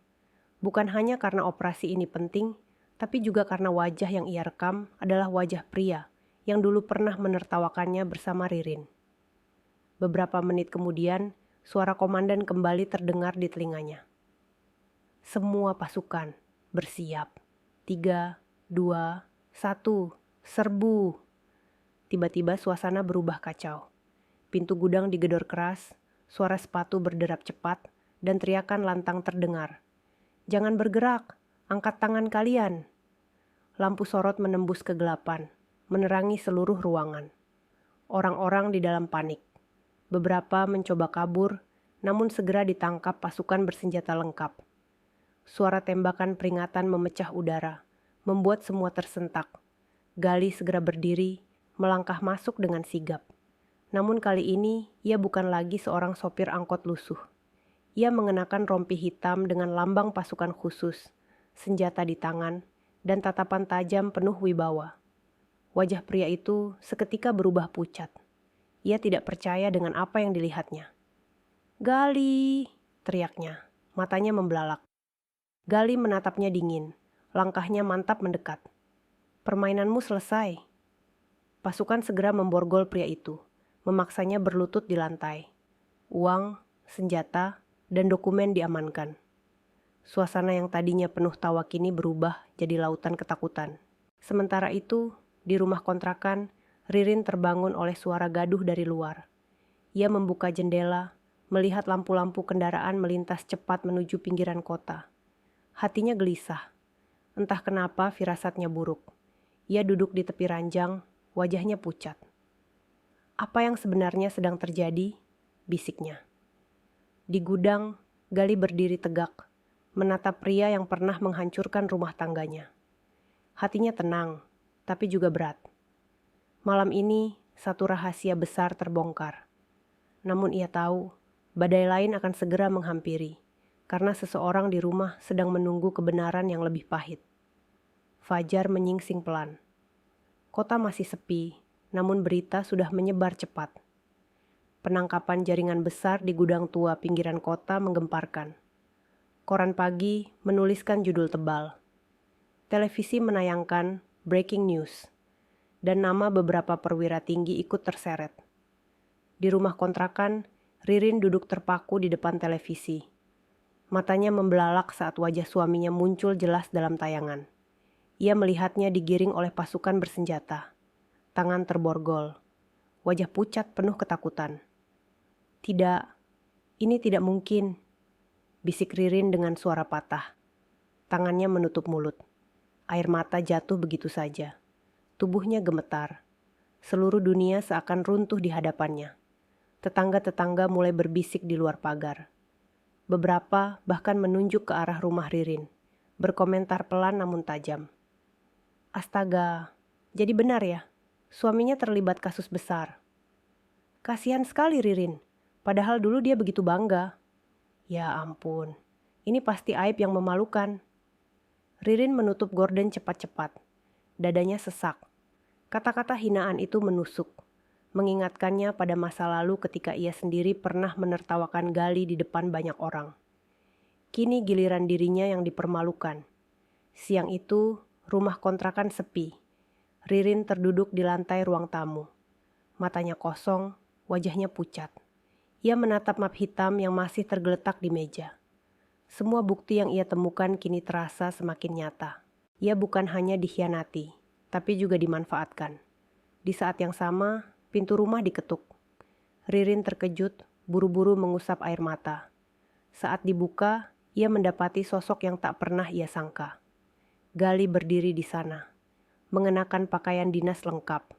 Bukan hanya karena operasi ini penting, tapi juga karena wajah yang ia rekam adalah wajah pria yang dulu pernah menertawakannya bersama Ririn. Beberapa menit kemudian, suara komandan kembali terdengar di telinganya. Semua pasukan, bersiap. 3, 2, 1, serbu. Tiba-tiba suasana berubah kacau. Pintu gudang digedor keras, suara sepatu berderap cepat, dan teriakan lantang terdengar. Jangan bergerak, angkat tangan kalian. Lampu sorot menembus kegelapan, menerangi seluruh ruangan. Orang-orang di dalam panik. Beberapa mencoba kabur, namun segera ditangkap pasukan bersenjata lengkap. Suara tembakan peringatan memecah udara, membuat semua tersentak. Gali segera berdiri, melangkah masuk dengan sigap. Namun kali ini, ia bukan lagi seorang sopir angkot lusuh. Ia mengenakan rompi hitam dengan lambang pasukan khusus, senjata di tangan, dan tatapan tajam penuh wibawa. Wajah pria itu seketika berubah pucat. Ia tidak percaya dengan apa yang dilihatnya. "Gali!" teriaknya, matanya membelalak. Gali menatapnya dingin, langkahnya mantap mendekat. "Permainanmu selesai." Pasukan segera memborgol pria itu, memaksanya berlutut di lantai. Uang, senjata, dan dokumen diamankan. Suasana yang tadinya penuh tawa kini berubah jadi lautan ketakutan. Sementara itu, di rumah kontrakan, Ririn terbangun oleh suara gaduh dari luar. Ia membuka jendela, melihat lampu-lampu kendaraan melintas cepat menuju pinggiran kota. Hatinya gelisah. Entah kenapa firasatnya buruk. Ia duduk di tepi ranjang, wajahnya pucat. "Apa yang sebenarnya sedang terjadi?" bisiknya. Di gudang, Gali berdiri tegak, menatap pria yang pernah menghancurkan rumah tangganya. Hatinya tenang, tapi juga berat. Malam ini, satu rahasia besar terbongkar. Namun ia tahu, badai lain akan segera menghampiri, karena seseorang di rumah sedang menunggu kebenaran yang lebih pahit. Fajar menyingsing pelan. Kota masih sepi, namun berita sudah menyebar cepat. Penangkapan jaringan besar di gudang tua pinggiran kota menggemparkan. Koran pagi menuliskan judul tebal. Televisi menayangkan breaking news, dan nama beberapa perwira tinggi ikut terseret. Di rumah kontrakan, Ririn duduk terpaku di depan televisi. Matanya membelalak saat wajah suaminya muncul jelas dalam tayangan. Ia melihatnya digiring oleh pasukan bersenjata. Tangan terborgol. Wajah pucat penuh ketakutan. "Tidak, ini tidak mungkin," bisik Ririn dengan suara patah. Tangannya menutup mulut. Air mata jatuh begitu saja. Tubuhnya gemetar. Seluruh dunia seakan runtuh di hadapannya. Tetangga-tetangga mulai berbisik di luar pagar. Beberapa bahkan menunjuk ke arah rumah Ririn, berkomentar pelan namun tajam. "Astaga, jadi benar ya? Suaminya terlibat kasus besar. Kasihan sekali Ririn, padahal dulu dia begitu bangga." "Ya ampun, ini pasti aib yang memalukan." Ririn menutup gorden cepat-cepat. Dadanya sesak. Kata-kata hinaan itu menusuk, mengingatkannya pada masa lalu ketika ia sendiri pernah menertawakan Gali di depan banyak orang. Kini giliran dirinya yang dipermalukan. Siang itu, rumah kontrakan sepi. Ririn terduduk di lantai ruang tamu. Matanya kosong, wajahnya pucat. Ia menatap map hitam yang masih tergeletak di meja. Semua bukti yang ia temukan kini terasa semakin nyata. Ia bukan hanya dikhianati, tapi juga dimanfaatkan. Di saat yang sama, pintu rumah diketuk. Ririn terkejut, buru-buru mengusap air mata. Saat dibuka, ia mendapati sosok yang tak pernah ia sangka. Gali berdiri di sana, mengenakan pakaian dinas lengkap.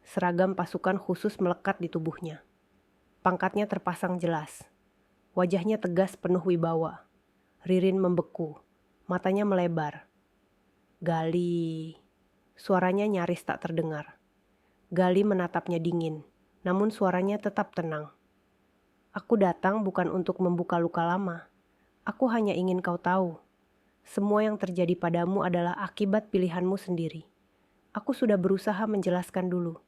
Seragam pasukan khusus melekat di tubuhnya. Pangkatnya terpasang jelas. Wajahnya tegas penuh wibawa. Ririn membeku, matanya melebar. "Gali," suaranya nyaris tak terdengar. Gali menatapnya dingin, namun suaranya tetap tenang. "Aku datang bukan untuk membuka luka lama. Aku hanya ingin kau tahu. Semua yang terjadi padamu adalah akibat pilihanmu sendiri. Aku sudah berusaha menjelaskan dulu,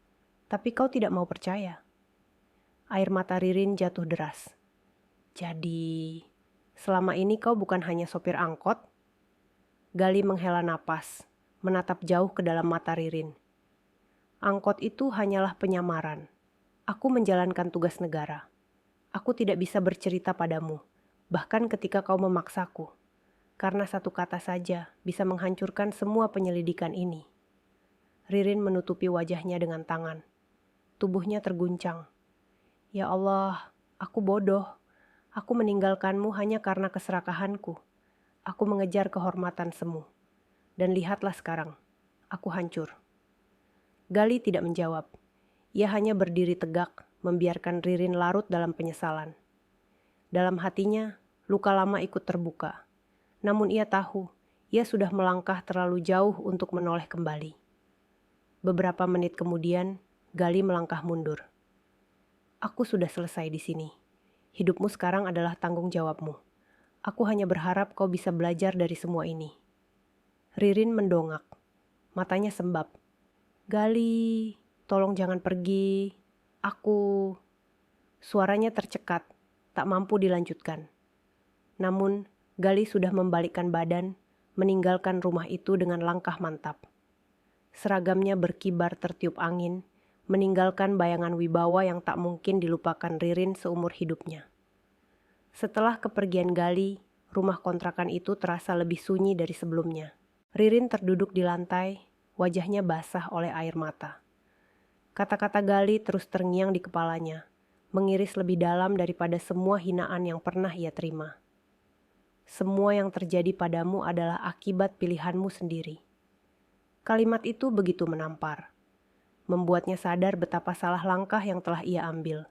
tapi kau tidak mau percaya." Air mata Ririn jatuh deras. "Jadi, selama ini kau bukan hanya sopir angkot?" Gali menghela napas, menatap jauh ke dalam mata Ririn. "Angkot itu hanyalah penyamaran. Aku menjalankan tugas negara. Aku tidak bisa bercerita padamu, bahkan ketika kau memaksaku. Karena satu kata saja bisa menghancurkan semua penyelidikan ini." Ririn menutupi wajahnya dengan tangan. Tubuhnya terguncang. "Ya Allah, aku bodoh. Aku meninggalkanmu hanya karena keserakahanku. Aku mengejar kehormatan semu. Dan lihatlah sekarang, aku hancur." Gali tidak menjawab. Ia hanya berdiri tegak, membiarkan Ririn larut dalam penyesalan. Dalam hatinya, luka lama ikut terbuka. Namun ia tahu, ia sudah melangkah terlalu jauh untuk menoleh kembali. Beberapa menit kemudian, Gali melangkah mundur. "Aku sudah selesai di sini. Hidupmu sekarang adalah tanggung jawabmu. Aku hanya berharap kau bisa belajar dari semua ini." Ririn mendongak. Matanya sembab. "Gali, tolong jangan pergi. Aku..." Suaranya tercekat, tak mampu dilanjutkan. Namun, Gali sudah membalikkan badan, meninggalkan rumah itu dengan langkah mantap. Seragamnya berkibar tertiup angin, meninggalkan bayangan wibawa yang tak mungkin dilupakan Ririn seumur hidupnya. Setelah kepergian Gali, rumah kontrakan itu terasa lebih sunyi dari sebelumnya. Ririn terduduk di lantai, wajahnya basah oleh air mata. Kata-kata Gali terus terngiang di kepalanya, mengiris lebih dalam daripada semua hinaan yang pernah ia terima. "Semua yang terjadi padamu adalah akibat pilihanmu sendiri." Kalimat itu begitu menampar, membuatnya sadar betapa salah langkah yang telah ia ambil.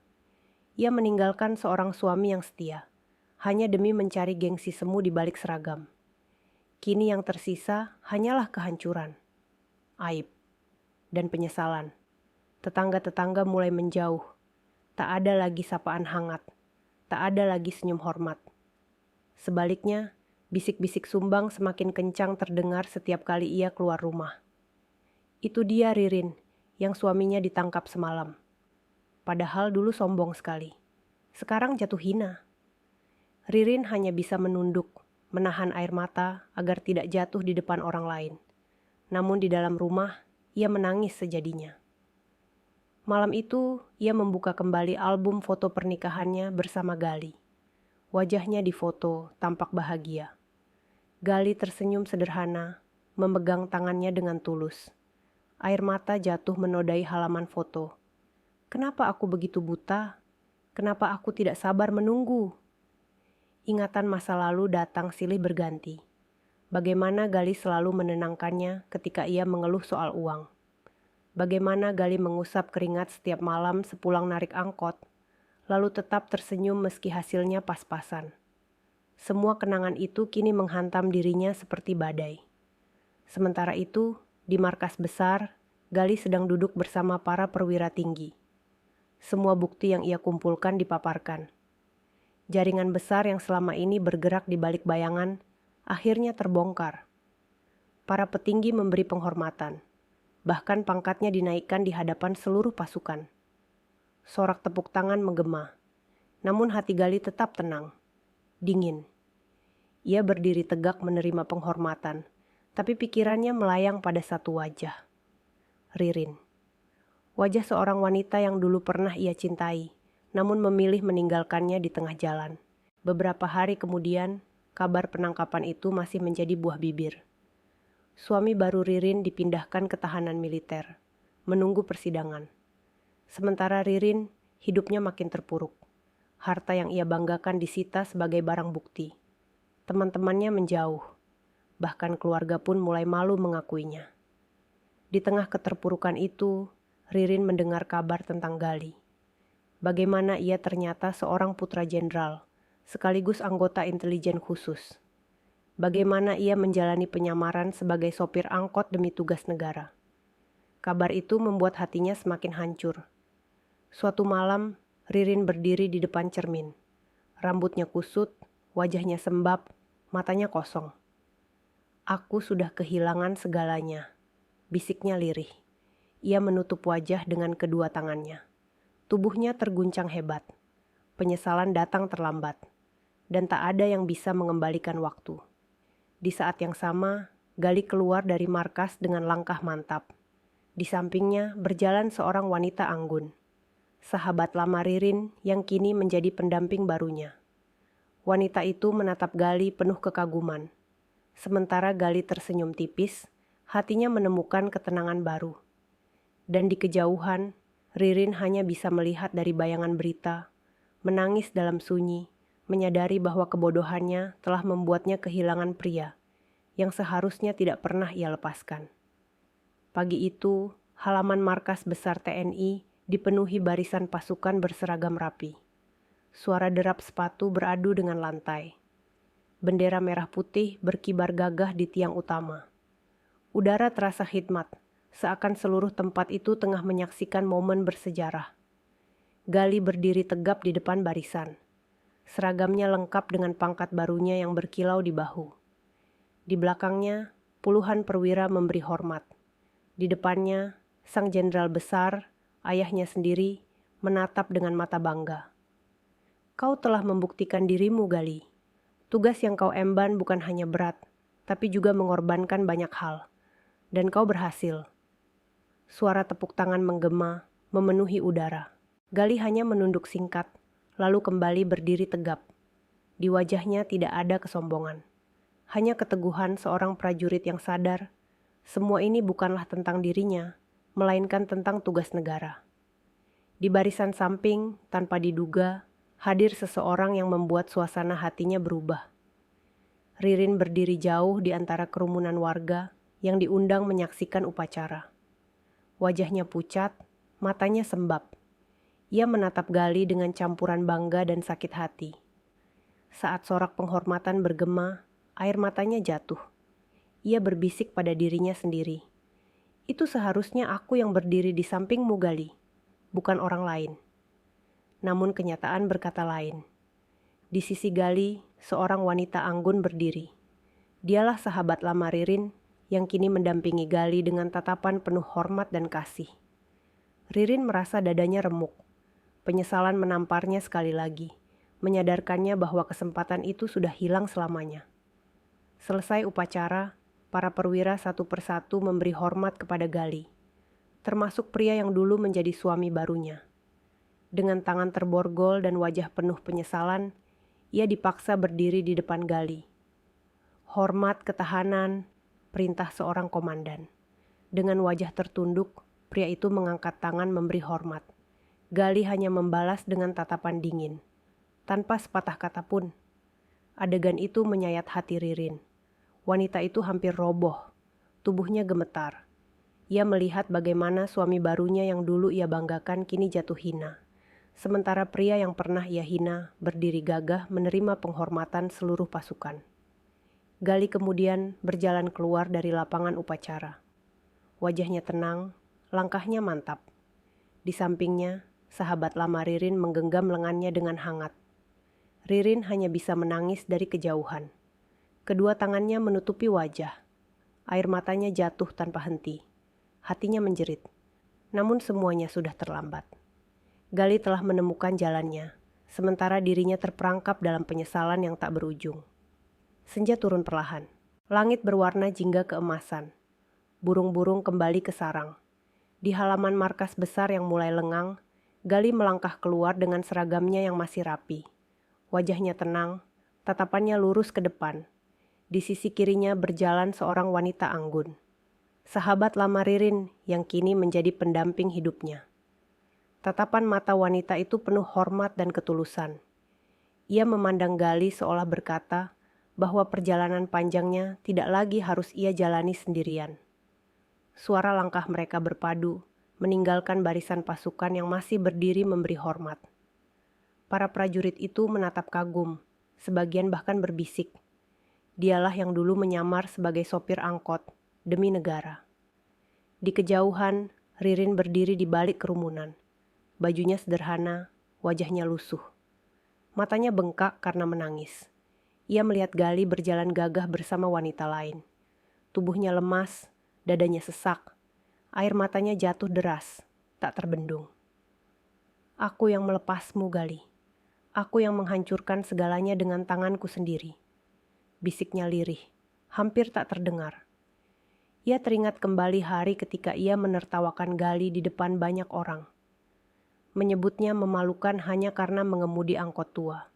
Ia meninggalkan seorang suami yang setia, hanya demi mencari gengsi semu di balik seragam. Kini yang tersisa hanyalah kehancuran, aib, dan penyesalan. Tetangga-tetangga mulai menjauh. Tak ada lagi sapaan hangat. Tak ada lagi senyum hormat. Sebaliknya, bisik-bisik sumbang semakin kencang terdengar setiap kali ia keluar rumah. Itu dia Ririn, yang suaminya ditangkap semalam. Padahal dulu sombong sekali. Sekarang jatuh hina. Ririn hanya bisa menunduk, menahan air mata agar tidak jatuh di depan orang lain. Namun di dalam rumah, ia menangis sejadinya. Malam itu, ia membuka kembali album foto pernikahannya bersama Gali. Wajahnya difoto, tampak bahagia. Gali tersenyum sederhana, memegang tangannya dengan tulus. Air mata jatuh menodai halaman foto. Kenapa aku begitu buta? Kenapa aku tidak sabar menunggu? Ingatan masa lalu datang silih berganti. Bagaimana Gali selalu menenangkannya ketika ia mengeluh soal uang. Bagaimana Gali mengusap keringat setiap malam sepulang narik angkot, lalu tetap tersenyum meski hasilnya pas-pasan. Semua kenangan itu kini menghantam dirinya seperti badai. Sementara itu, di markas besar, Gali sedang duduk bersama para perwira tinggi. Semua bukti yang ia kumpulkan dipaparkan. Jaringan besar yang selama ini bergerak di balik bayangan akhirnya terbongkar. Para petinggi memberi penghormatan, bahkan pangkatnya dinaikkan di hadapan seluruh pasukan. Sorak tepuk tangan menggema, namun hati Gali tetap tenang, dingin. Ia berdiri tegak menerima penghormatan, tapi pikirannya melayang pada satu wajah. Ririn. Wajah seorang wanita yang dulu pernah ia cintai, namun memilih meninggalkannya di tengah jalan. Beberapa hari kemudian, kabar penangkapan itu masih menjadi buah bibir. Suami baru Ririn dipindahkan ke tahanan militer, menunggu persidangan. Sementara Ririn, hidupnya makin terpuruk. Harta yang ia banggakan disita sebagai barang bukti. Teman-temannya menjauh, bahkan keluarga pun mulai malu mengakuinya. Di tengah keterpurukan itu, Ririn mendengar kabar tentang Gali. Bagaimana ia ternyata seorang putra jenderal, sekaligus anggota intelijen khusus. Bagaimana ia menjalani penyamaran sebagai sopir angkot demi tugas negara. Kabar itu membuat hatinya semakin hancur. Suatu malam, Ririn berdiri di depan cermin. Rambutnya kusut, wajahnya sembab, matanya kosong. Aku sudah kehilangan segalanya, bisiknya lirih. Ia menutup wajah dengan kedua tangannya. Tubuhnya terguncang hebat. Penyesalan datang terlambat, dan tak ada yang bisa mengembalikan waktu. Di saat yang sama, Gali keluar dari markas dengan langkah mantap. Di sampingnya berjalan seorang wanita anggun, sahabat lama Ririn yang kini menjadi pendamping barunya. Wanita itu menatap Gali penuh kekaguman. Sementara Gali tersenyum tipis, hatinya menemukan ketenangan baru. Dan di kejauhan, Ririn hanya bisa melihat dari bayangan berita, menangis dalam sunyi, menyadari bahwa kebodohannya telah membuatnya kehilangan pria yang seharusnya tidak pernah ia lepaskan. Pagi itu, halaman markas besar TNI dipenuhi barisan pasukan berseragam rapi. Suara derap sepatu beradu dengan lantai. Bendera merah putih berkibar gagah di tiang utama. Udara terasa khidmat, seakan seluruh tempat itu tengah menyaksikan momen bersejarah. Gali berdiri tegap di depan barisan. Seragamnya lengkap dengan pangkat barunya yang berkilau di bahu. Di belakangnya, puluhan perwira memberi hormat. Di depannya, sang jenderal besar, ayahnya sendiri, menatap dengan mata bangga. Kau telah membuktikan dirimu, Gali. Tugas yang kau emban bukan hanya berat, tapi juga mengorbankan banyak hal. Dan kau berhasil. Suara tepuk tangan menggema, memenuhi udara. Gali hanya menunduk singkat, lalu kembali berdiri tegap. Di wajahnya tidak ada kesombongan. Hanya keteguhan seorang prajurit yang sadar, semua ini bukanlah tentang dirinya, melainkan tentang tugas negara. Di barisan samping, tanpa diduga, hadir seseorang yang membuat suasana hatinya berubah. Ririn berdiri jauh di antara kerumunan warga yang diundang menyaksikan upacara. Wajahnya pucat, matanya sembab. Ia menatap Gali dengan campuran bangga dan sakit hati. Saat sorak penghormatan bergema, air matanya jatuh. Ia berbisik pada dirinya sendiri. Itu seharusnya aku yang berdiri di sampingmu, Gali, bukan orang lain. Namun kenyataan berkata lain. Di sisi Gali, seorang wanita anggun berdiri. Dialah sahabat lama Ririn yang kini mendampingi Gali dengan tatapan penuh hormat dan kasih. Ririn merasa dadanya remuk. Penyesalan menamparnya sekali lagi, menyadarkannya bahwa kesempatan itu sudah hilang selamanya. Selesai upacara, para perwira satu persatu memberi hormat kepada Gali, termasuk pria yang dulu menjadi suami barunya. Dengan tangan terborgol dan wajah penuh penyesalan, ia dipaksa berdiri di depan Gali. Hormat ketahanan, perintah seorang komandan. Dengan wajah tertunduk, pria itu mengangkat tangan memberi hormat. Gali hanya membalas dengan tatapan dingin, tanpa sepatah kata pun. Adegan itu menyayat hati Ririn. Wanita itu hampir roboh, tubuhnya gemetar. Ia melihat bagaimana suami barunya yang dulu ia banggakan kini jatuh hina. Sementara pria yang pernah ia hina berdiri gagah menerima penghormatan seluruh pasukan. Gali kemudian berjalan keluar dari lapangan upacara. Wajahnya tenang, langkahnya mantap. Di sampingnya, sahabat lama Ririn menggenggam lengannya dengan hangat. Ririn hanya bisa menangis dari kejauhan. Kedua tangannya menutupi wajah. Air matanya jatuh tanpa henti. Hatinya menjerit. Namun semuanya sudah terlambat. Gali telah menemukan jalannya, sementara dirinya terperangkap dalam penyesalan yang tak berujung. Senja turun perlahan. Langit berwarna jingga keemasan. Burung-burung kembali ke sarang. Di halaman markas besar yang mulai lengang, Gali melangkah keluar dengan seragamnya yang masih rapi. Wajahnya tenang, tatapannya lurus ke depan. Di sisi kirinya berjalan seorang wanita anggun. Sahabat lama Ririn yang kini menjadi pendamping hidupnya. Tatapan mata wanita itu penuh hormat dan ketulusan. Ia memandang Gali seolah berkata bahwa perjalanan panjangnya tidak lagi harus ia jalani sendirian. Suara langkah mereka berpadu, meninggalkan barisan pasukan yang masih berdiri memberi hormat. Para prajurit itu menatap kagum, sebagian bahkan berbisik. Dialah yang dulu menyamar sebagai sopir angkot demi negara. Di kejauhan, Ririn berdiri di balik kerumunan. Bajunya sederhana, wajahnya lusuh. Matanya bengkak karena menangis. Ia melihat Gali berjalan gagah bersama wanita lain. Tubuhnya lemas, dadanya sesak. Air matanya jatuh deras, tak terbendung. Aku yang melepasmu, Gali. Aku yang menghancurkan segalanya dengan tanganku sendiri. Bisiknya lirih, hampir tak terdengar. Ia teringat kembali hari ketika ia menertawakan Gali di depan banyak orang. Menyebutnya memalukan hanya karena mengemudi angkot tua.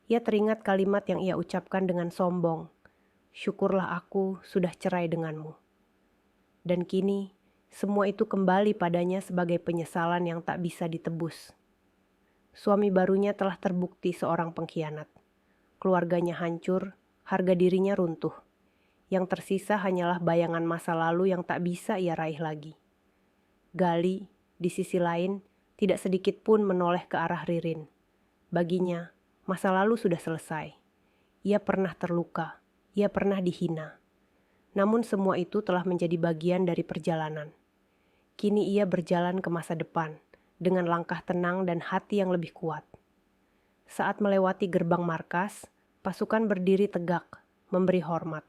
Ia teringat kalimat yang ia ucapkan dengan sombong. Syukurlah aku sudah cerai denganmu. Dan kini, semua itu kembali padanya sebagai penyesalan yang tak bisa ditebus. Suami barunya telah terbukti seorang pengkhianat. Keluarganya hancur, harga dirinya runtuh. Yang tersisa hanyalah bayangan masa lalu yang tak bisa ia raih lagi. Gali, di sisi lain, tidak sedikit pun menoleh ke arah Ririn. Baginya, masa lalu sudah selesai. Ia pernah terluka, ia pernah dihina. Namun semua itu telah menjadi bagian dari perjalanan. Kini ia berjalan ke masa depan, dengan langkah tenang dan hati yang lebih kuat. Saat melewati gerbang markas, pasukan berdiri tegak, memberi hormat.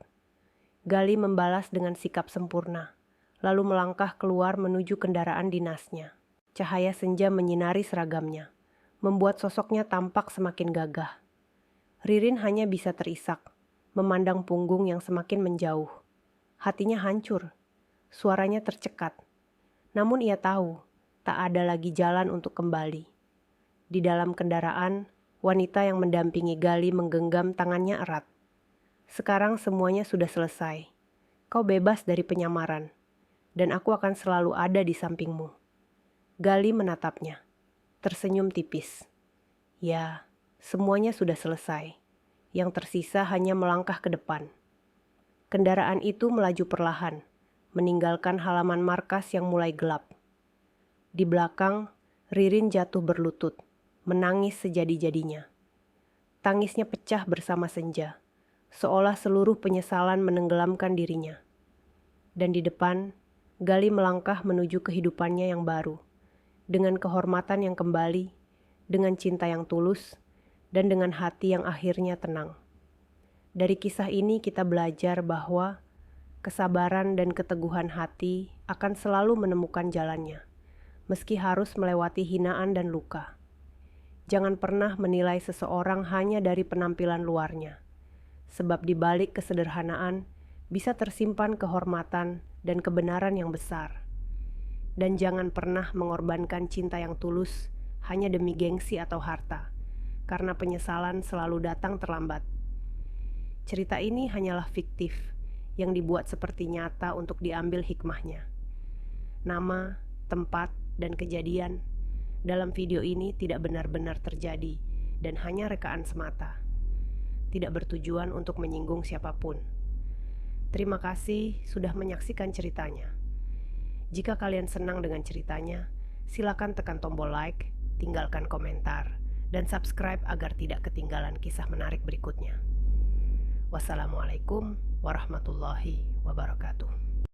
Gali membalas dengan sikap sempurna, lalu melangkah keluar menuju kendaraan dinasnya. Cahaya senja menyinari seragamnya, membuat sosoknya tampak semakin gagah. Ririn hanya bisa terisak, memandang punggung yang semakin menjauh. Hatinya hancur, suaranya tercekat. Namun ia tahu, tak ada lagi jalan untuk kembali. Di dalam kendaraan, wanita yang mendampingi Gali menggenggam tangannya erat. Sekarang semuanya sudah selesai. Kau bebas dari penyamaran, dan aku akan selalu ada di sampingmu. Gali menatapnya, tersenyum tipis. Ya, semuanya sudah selesai. Yang tersisa hanya melangkah ke depan. Kendaraan itu melaju perlahan, meninggalkan halaman markas yang mulai gelap. Di belakang, Ririn jatuh berlutut, menangis sejadi-jadinya. Tangisnya pecah bersama senja, seolah seluruh penyesalan menenggelamkan dirinya. Dan di depan, Gali melangkah menuju kehidupannya yang baru. Dengan kehormatan yang kembali, dengan cinta yang tulus, dan dengan hati yang akhirnya tenang. Dari kisah ini kita belajar bahwa kesabaran dan keteguhan hati akan selalu menemukan jalannya, meski harus melewati hinaan dan luka. Jangan pernah menilai seseorang hanya dari penampilan luarnya, sebab di balik kesederhanaan bisa tersimpan kehormatan dan kebenaran yang besar. Dan jangan pernah mengorbankan cinta yang tulus hanya demi gengsi atau harta, karena penyesalan selalu datang terlambat. Cerita ini hanyalah fiktif. yang dibuat seperti nyata untuk diambil hikmahnya. Nama, tempat, dan kejadian dalam video ini tidak benar-benar terjadi dan hanya rekaan semata. Tidak bertujuan untuk menyinggung siapapun. Terima kasih sudah menyaksikan ceritanya. Jika kalian senang dengan ceritanya, silakan tekan tombol like, tinggalkan komentar, dan subscribe agar tidak ketinggalan kisah menarik berikutnya. Wassalamualaikum warahmatullahi wabarakatuh.